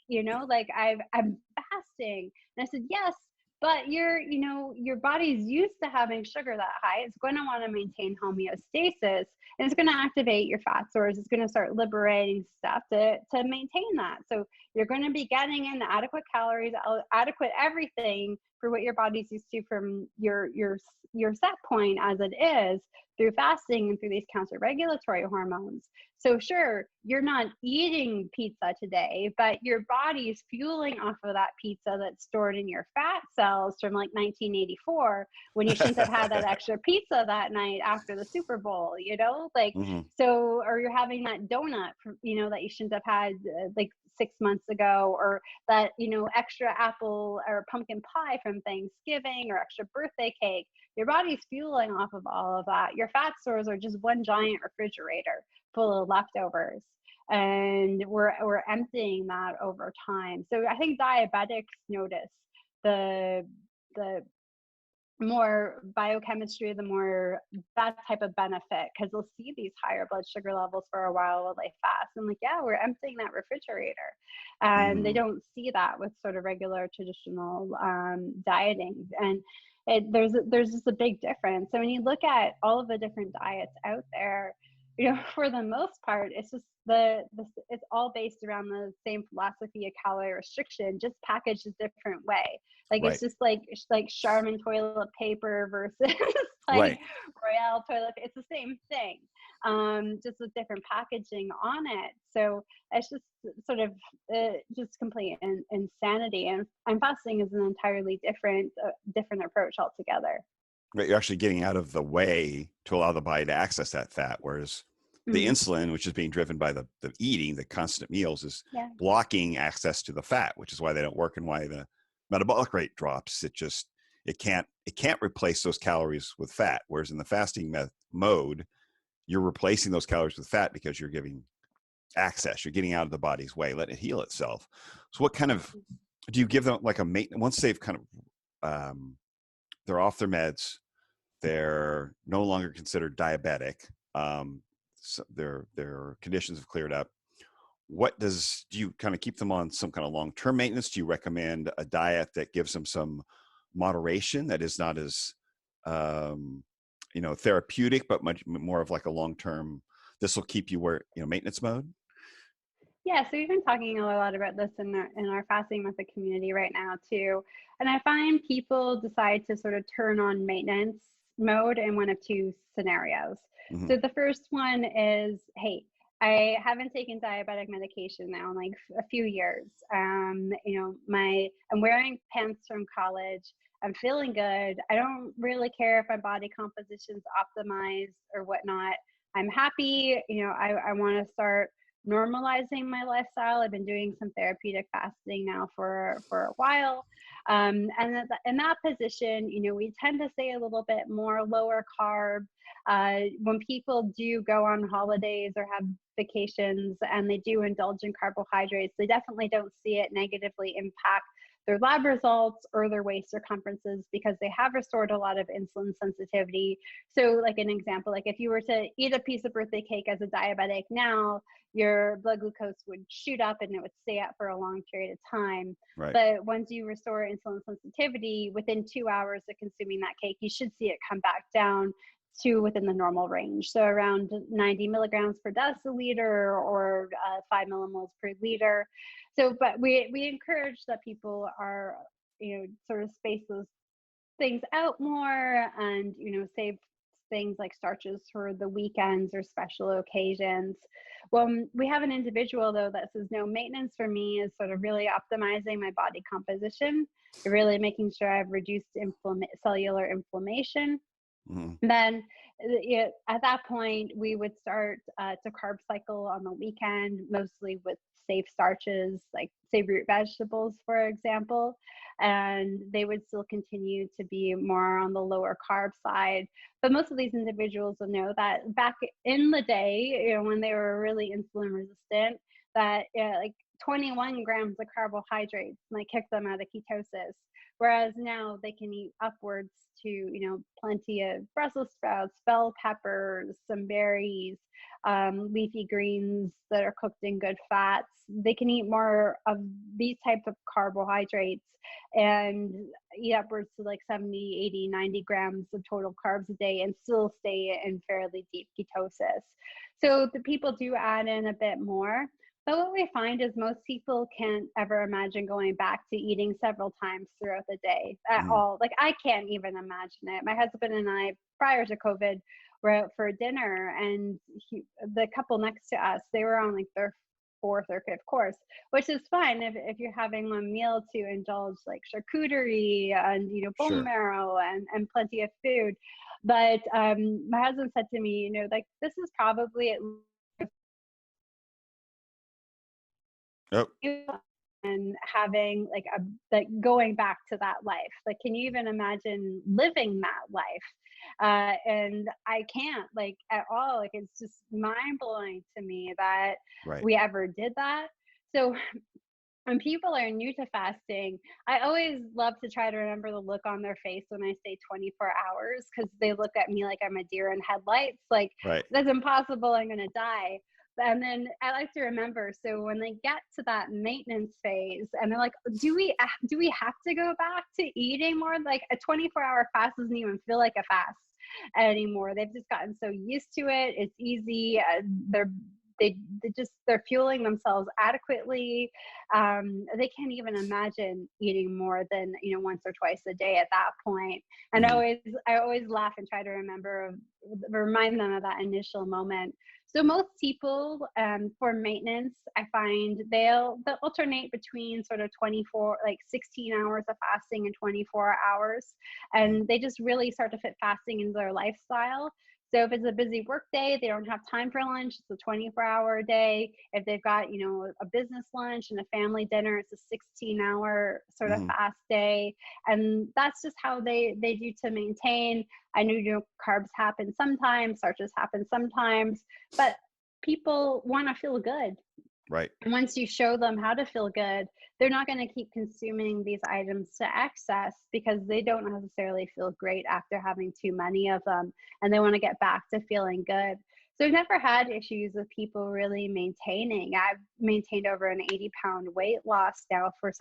[SPEAKER 2] like I'm fasting. And I said, yes, but your body's used to having sugar that high. It's going to want to maintain homeostasis, and it's going to activate your fat stores. It's going to start liberating stuff to maintain that. So you're going to be getting in adequate calories, adequate everything for what your body's used to from your set point as it is through fasting and through these counter-regulatory hormones. So sure, you're not eating pizza today, but your body is fueling off of that pizza that's stored in your fat cells from like 1984 when you shouldn't have had that extra pizza that night after the Super Bowl, like,
[SPEAKER 1] Mhm.
[SPEAKER 2] so, or you're having that donut, that you shouldn't have had like 6 months ago, or that, extra apple or pumpkin pie from Thanksgiving, or extra birthday cake. Your body's fueling off of all of that. Your fat stores are just one giant refrigerator full of leftovers. And we're emptying that over time. So I think diabetics notice the the more biochemistry, the more that type of benefit, because they'll see these higher blood sugar levels for a while while they fast. And like, yeah, we're emptying that refrigerator. And they
[SPEAKER 1] Mm.
[SPEAKER 2] don't see that with sort of regular traditional dieting. And there's just a big difference. So when you look at all of the different diets out there, for the most part, it's just it's all based around the same philosophy of calorie restriction, just packaged a different way. Like it's
[SPEAKER 1] Right.
[SPEAKER 2] just like Charmin toilet paper versus like
[SPEAKER 1] Right.
[SPEAKER 2] Royale toilet. It's the same thing, just with different packaging on it. So it's just sort of just complete insanity. And fasting is an entirely different approach altogether.
[SPEAKER 1] Right. You're actually getting out of the way to allow the body to access that fat, whereas the
[SPEAKER 2] Mhm.
[SPEAKER 1] insulin, which is being driven by the eating, the constant meals, is
[SPEAKER 2] Yeah.
[SPEAKER 1] blocking access to the fat, which is why they don't work and why the metabolic rate drops. It can't replace those calories with fat. Whereas in the fasting mode, you're replacing those calories with fat because you're giving access. You're getting out of the body's way, let it heal itself. So what kind of, do you give them like a maintenance, once they've kind of, they're off their meds, they're no longer considered diabetic, so their conditions have cleared up. Do you kind of keep them on some kind of long-term maintenance? Do you recommend a diet that gives them some moderation that is not as, therapeutic, but much more of like a long-term, this will keep you where, maintenance mode?
[SPEAKER 2] Yeah, so we've been talking a lot about this in our fasting method community right now too. And I find people decide to sort of turn on maintenance mode in one of two scenarios.
[SPEAKER 1] Mm-hmm.
[SPEAKER 2] So the first one is, hey, I haven't taken diabetic medication now in like a few years. I'm wearing pants from college. I'm feeling good. I don't really care if my body composition's optimized or whatnot. I'm happy. I want to start normalizing my lifestyle. I've been doing some therapeutic fasting now for a while. And in that position, we tend to stay a little bit more lower carb. When people do go on holidays or have vacations and they do indulge in carbohydrates, they definitely don't see it negatively impact their lab results or their waist circumferences because they have restored a lot of insulin sensitivity. So like an example, like if you were to eat a piece of birthday cake as a diabetic now, your blood glucose would shoot up and it would stay up for a long period of time.
[SPEAKER 1] Right.
[SPEAKER 2] But once you restore insulin sensitivity, within 2 hours of consuming that cake, you should see it come back down to within the normal range. So around 90 milligrams per deciliter or 5 millimoles per liter. So, but we encourage that people are, sort of space those things out more and, save things like starches for the weekends or special occasions. When we have an individual though that says no, maintenance for me is sort of really optimizing my body composition, really making sure I've reduced cellular inflammation.
[SPEAKER 1] Mm-hmm.
[SPEAKER 2] Then at that point, we would start to carb cycle on the weekend, mostly with safe starches, like say root vegetables, for example. And they would still continue to be more on the lower carb side. But most of these individuals will know that back in the day, when they were really insulin resistant, that like 21 grams of carbohydrates might kick them out of ketosis. Whereas now they can eat upwards to, plenty of Brussels sprouts, bell peppers, some berries, leafy greens that are cooked in good fats. They can eat more of these types of carbohydrates and eat upwards to like 70, 80, 90 grams of total carbs a day and still stay in fairly deep ketosis. So the people do add in a bit more. But what we find is most people can't ever imagine going back to eating several times throughout the day at
[SPEAKER 1] Mm-hmm.
[SPEAKER 2] all. Like I can't even imagine it. My husband and I, prior to COVID, were out for dinner and the couple next to us, they were on like their fourth or fifth course, which is fine if you're having one meal to indulge like charcuterie and, bone
[SPEAKER 1] Sure.
[SPEAKER 2] marrow and plenty of food. But my husband said to me, like this is probably at
[SPEAKER 1] Oh,
[SPEAKER 2] and having like going back to that life. Like, can you even imagine living that life? And I can't like at all. Like, it's just mind blowing to me that
[SPEAKER 1] right.
[SPEAKER 2] we ever did that. So when people are new to fasting, I always love to try to remember the look on their face when I say 24 hours, because they look at me like I'm a deer in headlights. Like,
[SPEAKER 1] Right.
[SPEAKER 2] that's impossible. I'm going to die. And then I like to remember, so when they get to that maintenance phase and they're like, do we have to go back to eating more? Like a 24-hour fast doesn't even feel like a fast anymore. They've just gotten so used to it. It's easy. They're fueling themselves adequately. They can't even imagine eating more than once or twice a day at that point. And
[SPEAKER 1] Mm-hmm.
[SPEAKER 2] I always laugh and try to remind them of that initial moment. So most people, for maintenance, I find they'll alternate between sort of 16 hours of fasting and 24 hours, and they just really start to fit fasting into their lifestyle. So if it's a busy work day, they don't have time for lunch, it's a 24-hour day. If they've got, a business lunch and a family dinner, it's a 16-hour sort of
[SPEAKER 1] Mm-hmm.
[SPEAKER 2] fast day. And that's just how they do to maintain. I know, carbs happen sometimes, starches happen sometimes, but people want to feel good.
[SPEAKER 1] Right.
[SPEAKER 2] And once you show them how to feel good, they're not going to keep consuming these items to excess because they don't necessarily feel great after having too many of them, and they want to get back to feeling good. So I've never had issues with people really maintaining. I've maintained over an 80-pound weight loss now for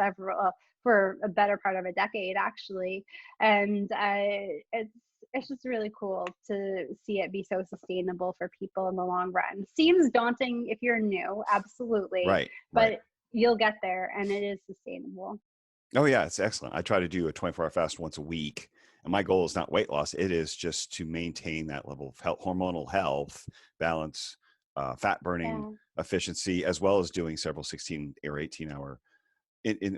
[SPEAKER 2] for a better part of a decade, actually. And it's just really cool to see it be so sustainable for people in the long run. Seems daunting if you're new, absolutely,
[SPEAKER 1] Right. Right.
[SPEAKER 2] but you'll get there, and it is sustainable.
[SPEAKER 1] Oh yeah, it's excellent. I try to do a 24-hour fast once a week, and my goal is not weight loss. It is just to maintain that level of health, hormonal health, balance, fat burning
[SPEAKER 2] Yeah.
[SPEAKER 1] efficiency, as well as doing several 16 or 18-hour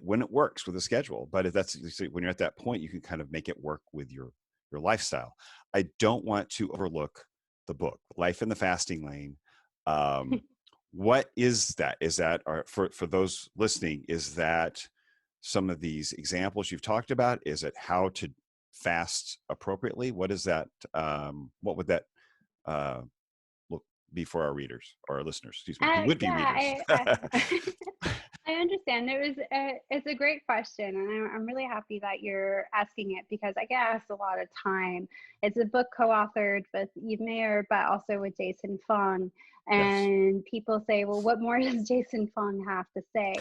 [SPEAKER 1] when it works with a schedule. But if that's when you're at that point, you can kind of make it work with your lifestyle. I don't want to overlook the book, Life in the Fasting Lane. What is that? Is that, or for those listening, is that some of these examples you've talked about? Is it how to fast appropriately? What is that? What would that uh, look be for our readers or our listeners? Excuse me, who would be
[SPEAKER 2] Yeah,
[SPEAKER 1] readers?
[SPEAKER 2] I understand. It's a great question, and I'm really happy that you're asking it because I get asked a lot of time. It's a book co-authored with Eve Mayer, but also with Jason Fung.
[SPEAKER 1] Yes.
[SPEAKER 2] And people say, well, what more does Jason Fung have to say?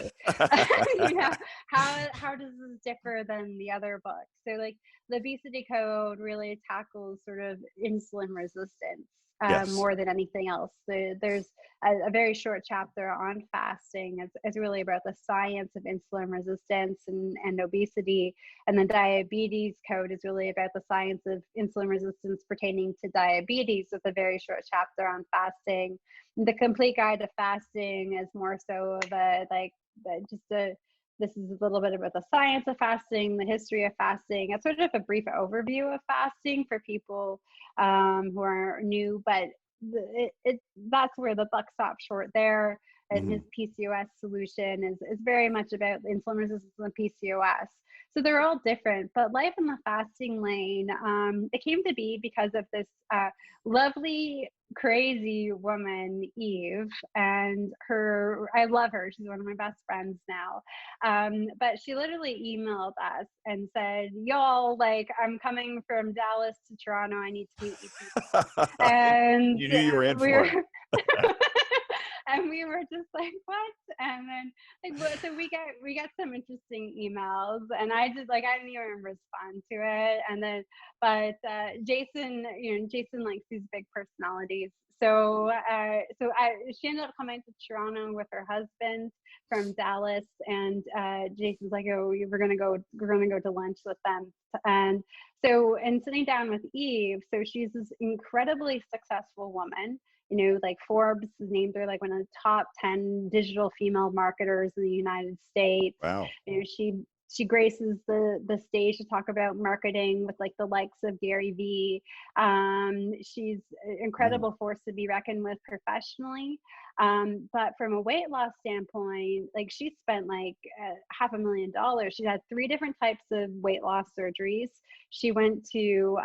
[SPEAKER 2] You know, how does this differ than the other books? So like the Obesity Code really tackles sort of insulin resistance
[SPEAKER 1] Yes.
[SPEAKER 2] more than anything else. There's a very short chapter on fasting. It's really about the science of insulin resistance and obesity. And the diabetes code is really about the science of insulin resistance pertaining to diabetes, with a very short chapter on fasting. The complete guide to fasting is more so of a like just a this is a little bit about the science of fasting, the history of fasting. It's sort of a brief overview of fasting for people who are new, but that's where the buck stops short there. And his
[SPEAKER 1] Mhm.
[SPEAKER 2] PCOS solution is very much about insulin resistance and PCOS. So they're all different, but Life in the Fasting Lane, it came to be because of this lovely, crazy woman, Eve, and I love her. She's one of my best friends now. But she literally emailed us and said, y'all, like, I'm coming from Dallas to Toronto. I need to meet you people. And
[SPEAKER 1] You knew you were in
[SPEAKER 2] we were
[SPEAKER 1] for it.
[SPEAKER 2] and we were just like, what? And then so we get some interesting emails, and I didn't even respond to it. And then but Jason, Jason likes these big personalities. So she ended up coming to Toronto with her husband from Dallas, and Jason's like, oh, we're gonna go to lunch with them. And so, and sitting down with Eve, so she's this incredibly successful woman. Like Forbes named her like one of the top 10 digital female marketers in the United States.
[SPEAKER 1] Wow.
[SPEAKER 2] She graces the stage to talk about marketing with like the likes of Gary Vee. She's an
[SPEAKER 1] Mm.
[SPEAKER 2] incredible force to be reckoned with professionally. But from a weight loss standpoint, like she spent like $500,000. She had 3 different types of weight loss surgeries. She went to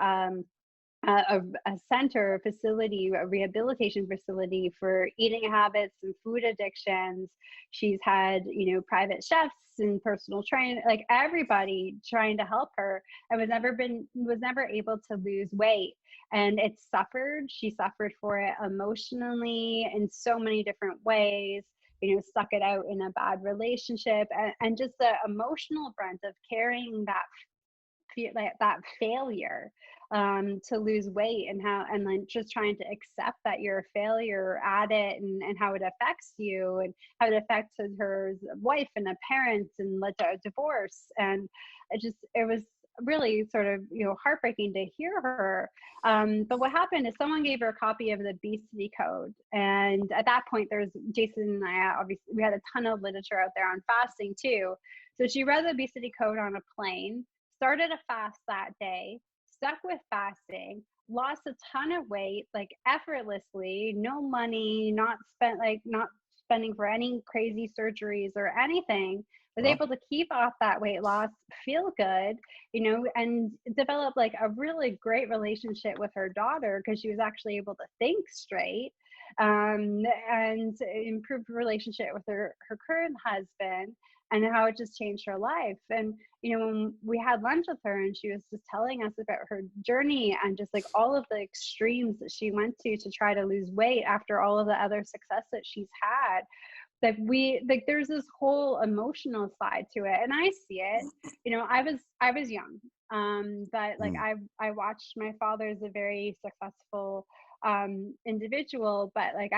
[SPEAKER 2] a center, a facility, a rehabilitation facility for eating habits and food addictions. She's had, private chefs and personal trainers, like everybody trying to help her, and was never able to lose weight. And she suffered for it emotionally in so many different ways. Stuck it out in a bad relationship, and just the emotional brunt of carrying that failure to lose weight, and then just trying to accept that you're a failure at it, and how it affects you, and how it affected her wife and a parent, and led to a divorce. And it was really sort of heartbreaking to hear her. But what happened is someone gave her a copy of the Obesity Code, and at that point, there's Jason and I, obviously we had a ton of literature out there on fasting too. So she read the Obesity Code on a plane, started a fast that day, stuck with fasting, lost a ton of weight, like effortlessly, no money, not spending for any crazy surgeries or anything, was
[SPEAKER 1] Well,
[SPEAKER 2] able to keep off that weight loss, feel good, and develop like a really great relationship with her daughter because she was actually able to think straight. and improved relationship with her current husband, and how it just changed her life. And when we had lunch with her, and she was just telling us about her journey and just like all of the extremes that she went to try to lose weight after all of the other success that she's had, that we like there's this whole emotional side to it. And I see it. I was young, but like I watched my father as a very successful individual, but like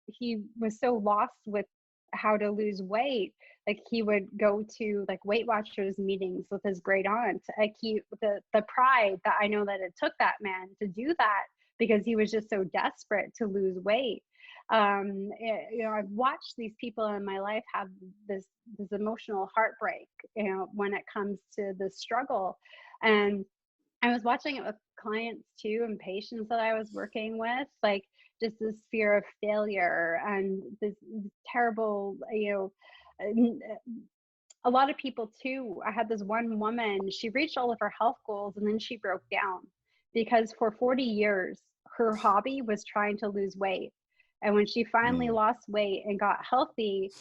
[SPEAKER 2] he was so lost with how to lose weight. Like he would go to like Weight Watchers meetings with his great aunt. Like the pride that I know that it took that man to do that, because he was just so desperate to lose weight. I've watched these people in my life have this emotional heartbreak, when it comes to the struggle. And I was watching it with clients too, and patients that I was working with, like just this fear of failure and this terrible, a lot of people too. I had this one woman, she reached all of her health goals and then she broke down because for 40 years, her hobby was trying to lose weight. And when she finally lost weight and got healthy,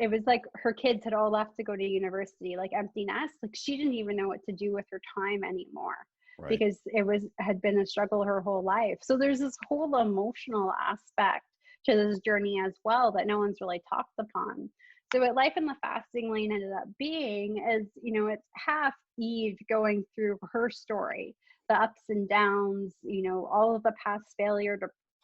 [SPEAKER 2] it was like her kids had all left to go to university, like empty nest. Like she didn't even know what to do with her time anymore. Right. Because had been a struggle her whole life. So there's this whole emotional aspect to this journey as well that no one's really talked upon. So what Life in the Fasting Lane ended up being is, it's half Eve going through her story, the ups and downs, all of the past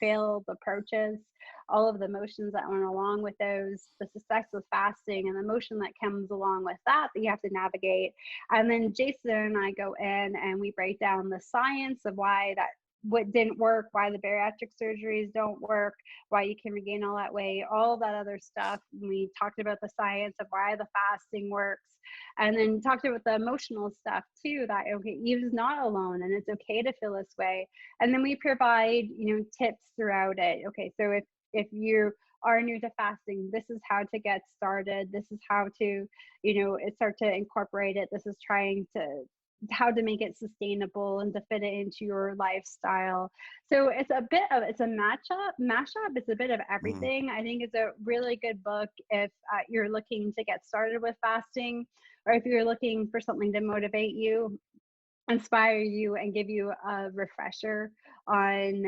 [SPEAKER 2] failed approaches, all of the emotions that went along with those, the success of fasting and the emotion that comes along with that you have to navigate. And then Jason and I go in and we break down the science of what didn't work, why the bariatric surgeries don't work, why you can regain all that weight, all that other stuff. We talked about the science of why the fasting works, and then talked about the emotional stuff too, that, okay, Eve's not alone and it's okay to feel this way. And then we provide, tips throughout it. Okay, so if you are new to fasting, this is how to get started. This is how to, start to incorporate it. This is how to make it sustainable and to fit it into your lifestyle. So it's a mashup. It's a bit of everything. I think it's a really good book if you're looking to get started with fasting, or if you're looking for something to motivate you, inspire you, and give you a refresher on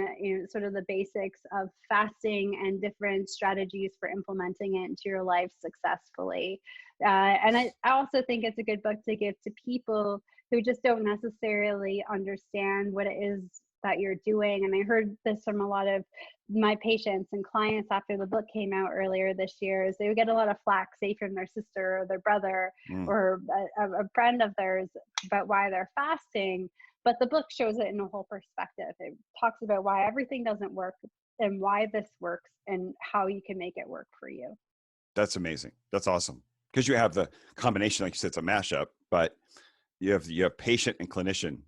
[SPEAKER 2] sort of the basics of fasting and different strategies for implementing it into your life successfully. And I also think it's a good book to give to people who just don't necessarily understand what it is that you're doing. And I heard this from a lot of my patients and clients after the book came out earlier this year, is they would get a lot of flack, say from their sister or their brother or a friend of theirs, about why they're fasting. But the book shows it in a whole perspective. It talks about why everything doesn't work and why this works and how you can make it work for you.
[SPEAKER 1] That's amazing. That's awesome. Because you have the combination, like you said, it's a mashup, but you have patient and clinician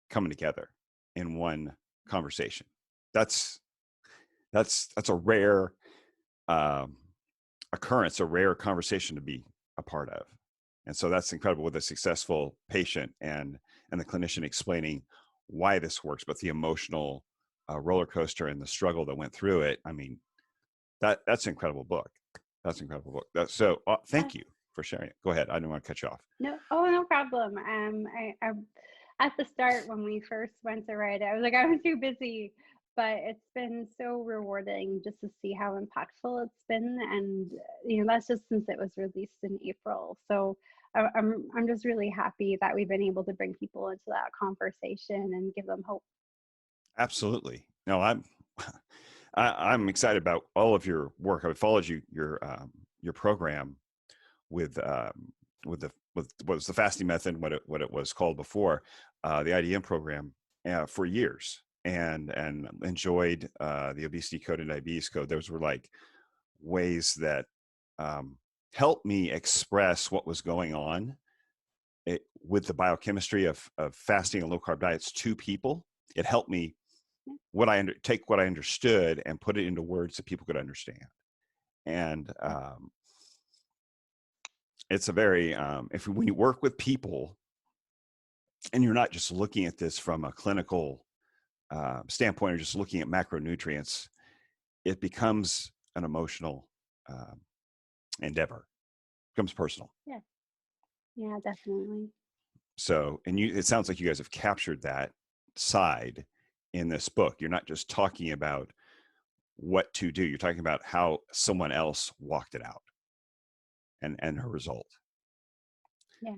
[SPEAKER 1] coming together in one conversation. That's a rare occurrence, a rare conversation to be a part of. And so that's incredible, with a successful patient and the clinician explaining why this works, but the emotional roller coaster and the struggle that went through it. I mean, that's an incredible book. That's an incredible book. So thank you for sharing it. Go ahead. I didn't want to cut you off.
[SPEAKER 2] No problem. I at the start, when we first went to write it, I was like, I was too busy, but it's been so rewarding just to see how impactful it's been. And, that's just since it was released in April. So I'm just really happy that we've been able to bring people into that conversation and give them hope.
[SPEAKER 1] Absolutely. No, I'm excited about all of your work. I've followed your program with what was the fasting method, what it was called before, the IDM program, for years, and enjoyed the obesity code and diabetes code. Those were like ways that helped me express what was going on with the biochemistry of fasting and low carb diets to people. It helped me take what I understood and put it into words that people could understand. And it's a very, when you work with people and you're not just looking at this from a clinical standpoint or just looking at macronutrients, it becomes an emotional endeavor, it becomes personal.
[SPEAKER 2] Yeah, definitely.
[SPEAKER 1] So, and it sounds like you guys have captured that side in this book. You're not just talking about what to do. You're talking about how someone else walked it out and her result.
[SPEAKER 2] Yeah.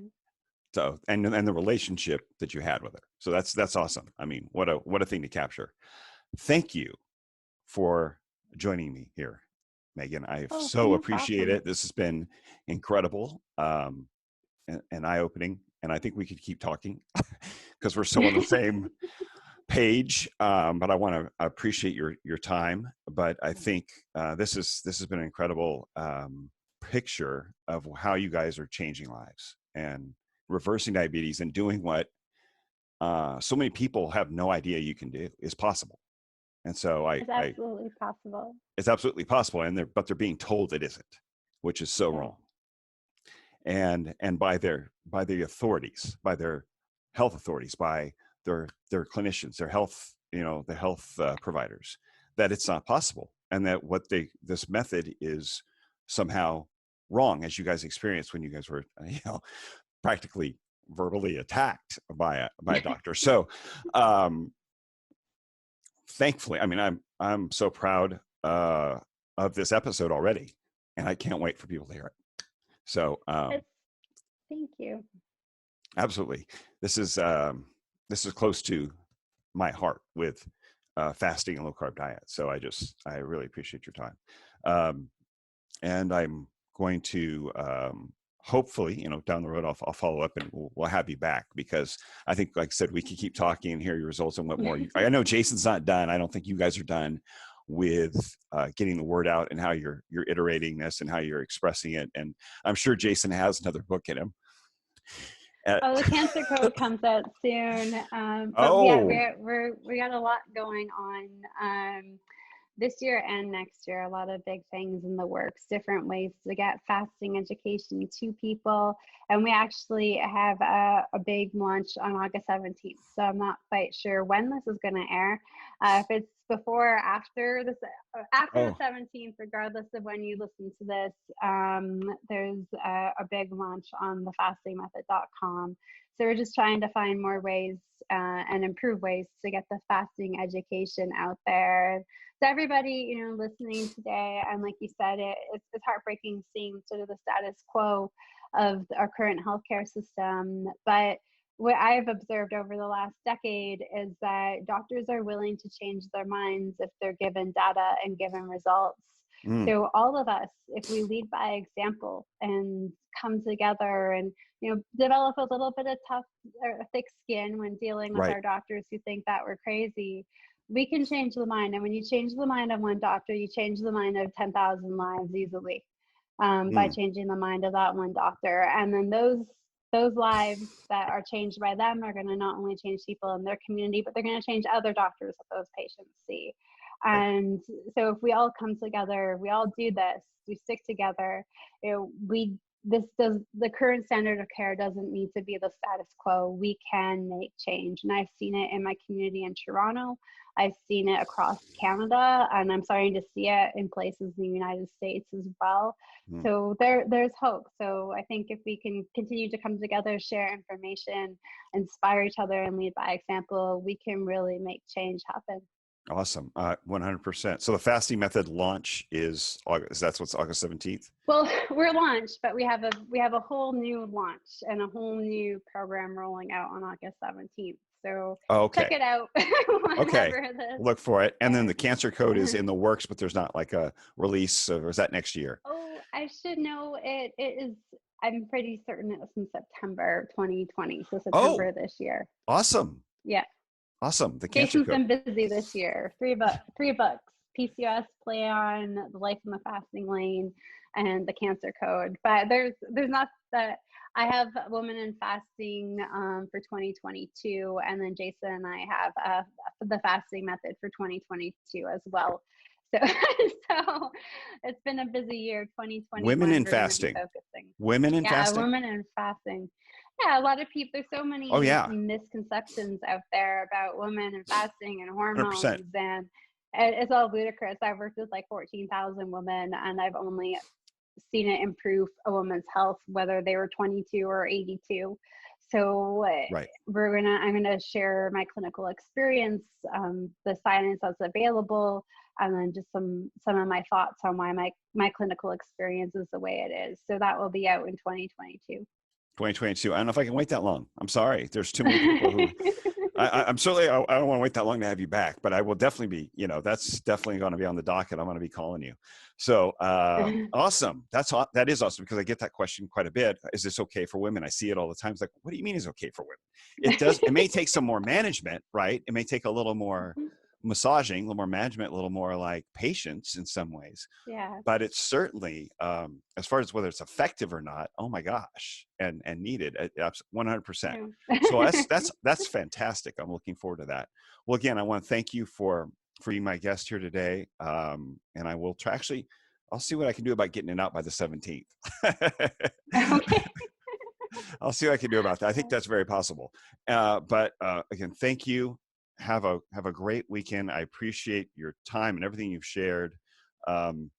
[SPEAKER 1] So, and the relationship that you had with her. So that's awesome. I mean, what a thing to capture. Thank you for joining me here, Megan. I
[SPEAKER 2] Oh,
[SPEAKER 1] so
[SPEAKER 2] no
[SPEAKER 1] appreciate
[SPEAKER 2] problem.
[SPEAKER 1] it. This has been incredible, and eye-opening. And I think we could keep talking because we're so on the same page. But I want to appreciate your time. But I think this has been an incredible picture of how you guys are changing lives and reversing diabetes and doing what so many people have no idea you can do is possible. And so
[SPEAKER 2] It's absolutely possible.
[SPEAKER 1] it's absolutely possible, but they're being told it isn't, which is so
[SPEAKER 2] Yeah.
[SPEAKER 1] wrong. And by the authorities, by their health authorities, by their clinicians, their health, the health providers, that it's not possible, and that this method is somehow wrong, as you guys experienced when you guys were practically verbally attacked by a doctor. So thankfully, I mean, I'm so proud of this episode already, and I can't wait for people to hear it. So
[SPEAKER 2] Thank you.
[SPEAKER 1] absolutely, this is close to my heart with fasting and low carb diet. So I really appreciate your time, and I'm going to hopefully, down the road, I'll follow up and we'll have you back, because I think, like I said, we can keep talking and hear your results and what more. I know Jason's not done. I don't think you guys are done with getting the word out and how you're iterating this and how you're expressing it. And I'm sure Jason has another book in him.
[SPEAKER 2] Oh, the Cancer Code comes out soon. But yeah,
[SPEAKER 1] Oh,
[SPEAKER 2] we got a lot going on. This year and next year, a lot of big things in the works, different ways to get fasting education to people. And we actually have a big launch on August 17th. So I'm not quite sure when this is going to air. If it's before or after this, after the 17th, regardless of when you listen to this, there's a big launch on thefastingmethod.com. So we're just trying to find more ways and improve ways to get the fasting education out there. So everybody, listening today, and like you said, it's heartbreaking seeing sort of the status quo of our current healthcare system. But what I've observed over the last decade is that doctors are willing to change their minds if they're given data and given results. So all of us, if we lead by example and come together and develop a little bit of tough or thick skin when dealing with
[SPEAKER 1] right.
[SPEAKER 2] our doctors who think that we're crazy, we can change the mind. And when you change the mind of one doctor, you change the mind of 10,000 lives easily by changing the mind of that one doctor. And then those lives that are changed by them are going to not only change people in their community, but they're going to change other doctors that those patients see.
[SPEAKER 1] Right.
[SPEAKER 2] And so if we all come together, we all do this, we stick together, the current standard of care doesn't need to be the status quo. We can make change. And I've seen it in my community in Toronto. I've seen it across Canada, and I'm starting to see it in places in the United States as well. So there's hope. So I think if we can continue to come together, share information, inspire each other, and lead by example, we can really make change happen.
[SPEAKER 1] Awesome. 100%. So the fasting method launch is August. That's what's August 17th.
[SPEAKER 2] Well, we're launched, but we have a whole new launch and a whole new program rolling out on August 17th. So check it out.
[SPEAKER 1] Okay.
[SPEAKER 2] This
[SPEAKER 1] Look for it. And then the Cancer Code is in the works, but there's not like a release, or is that next year?
[SPEAKER 2] Oh, I should know it. It is. I'm pretty certain it was in September 2020. So September this year.
[SPEAKER 1] Awesome.
[SPEAKER 2] Yeah.
[SPEAKER 1] Awesome. The Cancer
[SPEAKER 2] Jason's
[SPEAKER 1] Code.
[SPEAKER 2] been busy this year. Three books: PCOS Plan, The Life in the Fasting Lane, and The Cancer Code. But there's not that. I have Women in Fasting for 2022, and then Jason and I have the Fasting Method for 2022 as well. So, so it's been a busy year. 2021.
[SPEAKER 1] Women in Fasting. Women in Fasting.
[SPEAKER 2] Women in Fasting. Yeah, a lot of people. There's so many misconceptions out there about women and fasting and hormones 100%. And it's all ludicrous. I've worked with like 14,000 women, and I've only seen it improve a woman's health, whether they were 22 or 82. So
[SPEAKER 1] Right.
[SPEAKER 2] I'm gonna share my clinical experience, the science that's available, and then just some of my thoughts on why my clinical experience is the way it is. So that will be out in 2022.
[SPEAKER 1] 2022. I don't know if I can wait that long. I'm sorry. There's too many people who I'm certainly, I don't want to wait that long to have you back, but I will definitely be, that's definitely going to be on the docket. I'm going to be calling you. So awesome. That is awesome, because I get that question quite a bit. Is this okay for women? I see it all the time. It's like, what do you mean is okay for women? It may take some more management, right? It may take a little more massaging, a little more management, a little more like patience in some ways.
[SPEAKER 2] Yeah.
[SPEAKER 1] But it's certainly, as far as whether it's effective or not, oh my gosh, and needed, 100%. So that's fantastic. I'm looking forward to that. Well, again, I want to thank you for being my guest here today, and I will try. Actually, I'll see what I can do about getting it out by the 17th.
[SPEAKER 2] Okay.
[SPEAKER 1] I'll see what I can do about that. I think that's very possible. But again, thank you. Have a great weekend. I appreciate your time and everything you've shared. And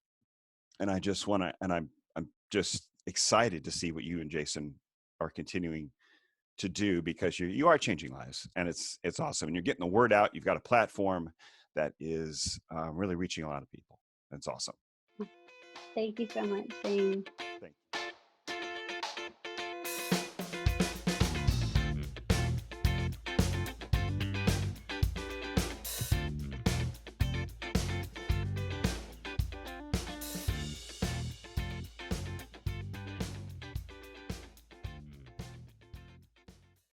[SPEAKER 1] I just want to, and I'm just excited to see what you and Jason are continuing to do, because you are changing lives, and it's awesome. And you're getting the word out. You've got a platform that is really reaching a lot of people. That's awesome.
[SPEAKER 2] Thank you so much, Shane.
[SPEAKER 1] Thanks.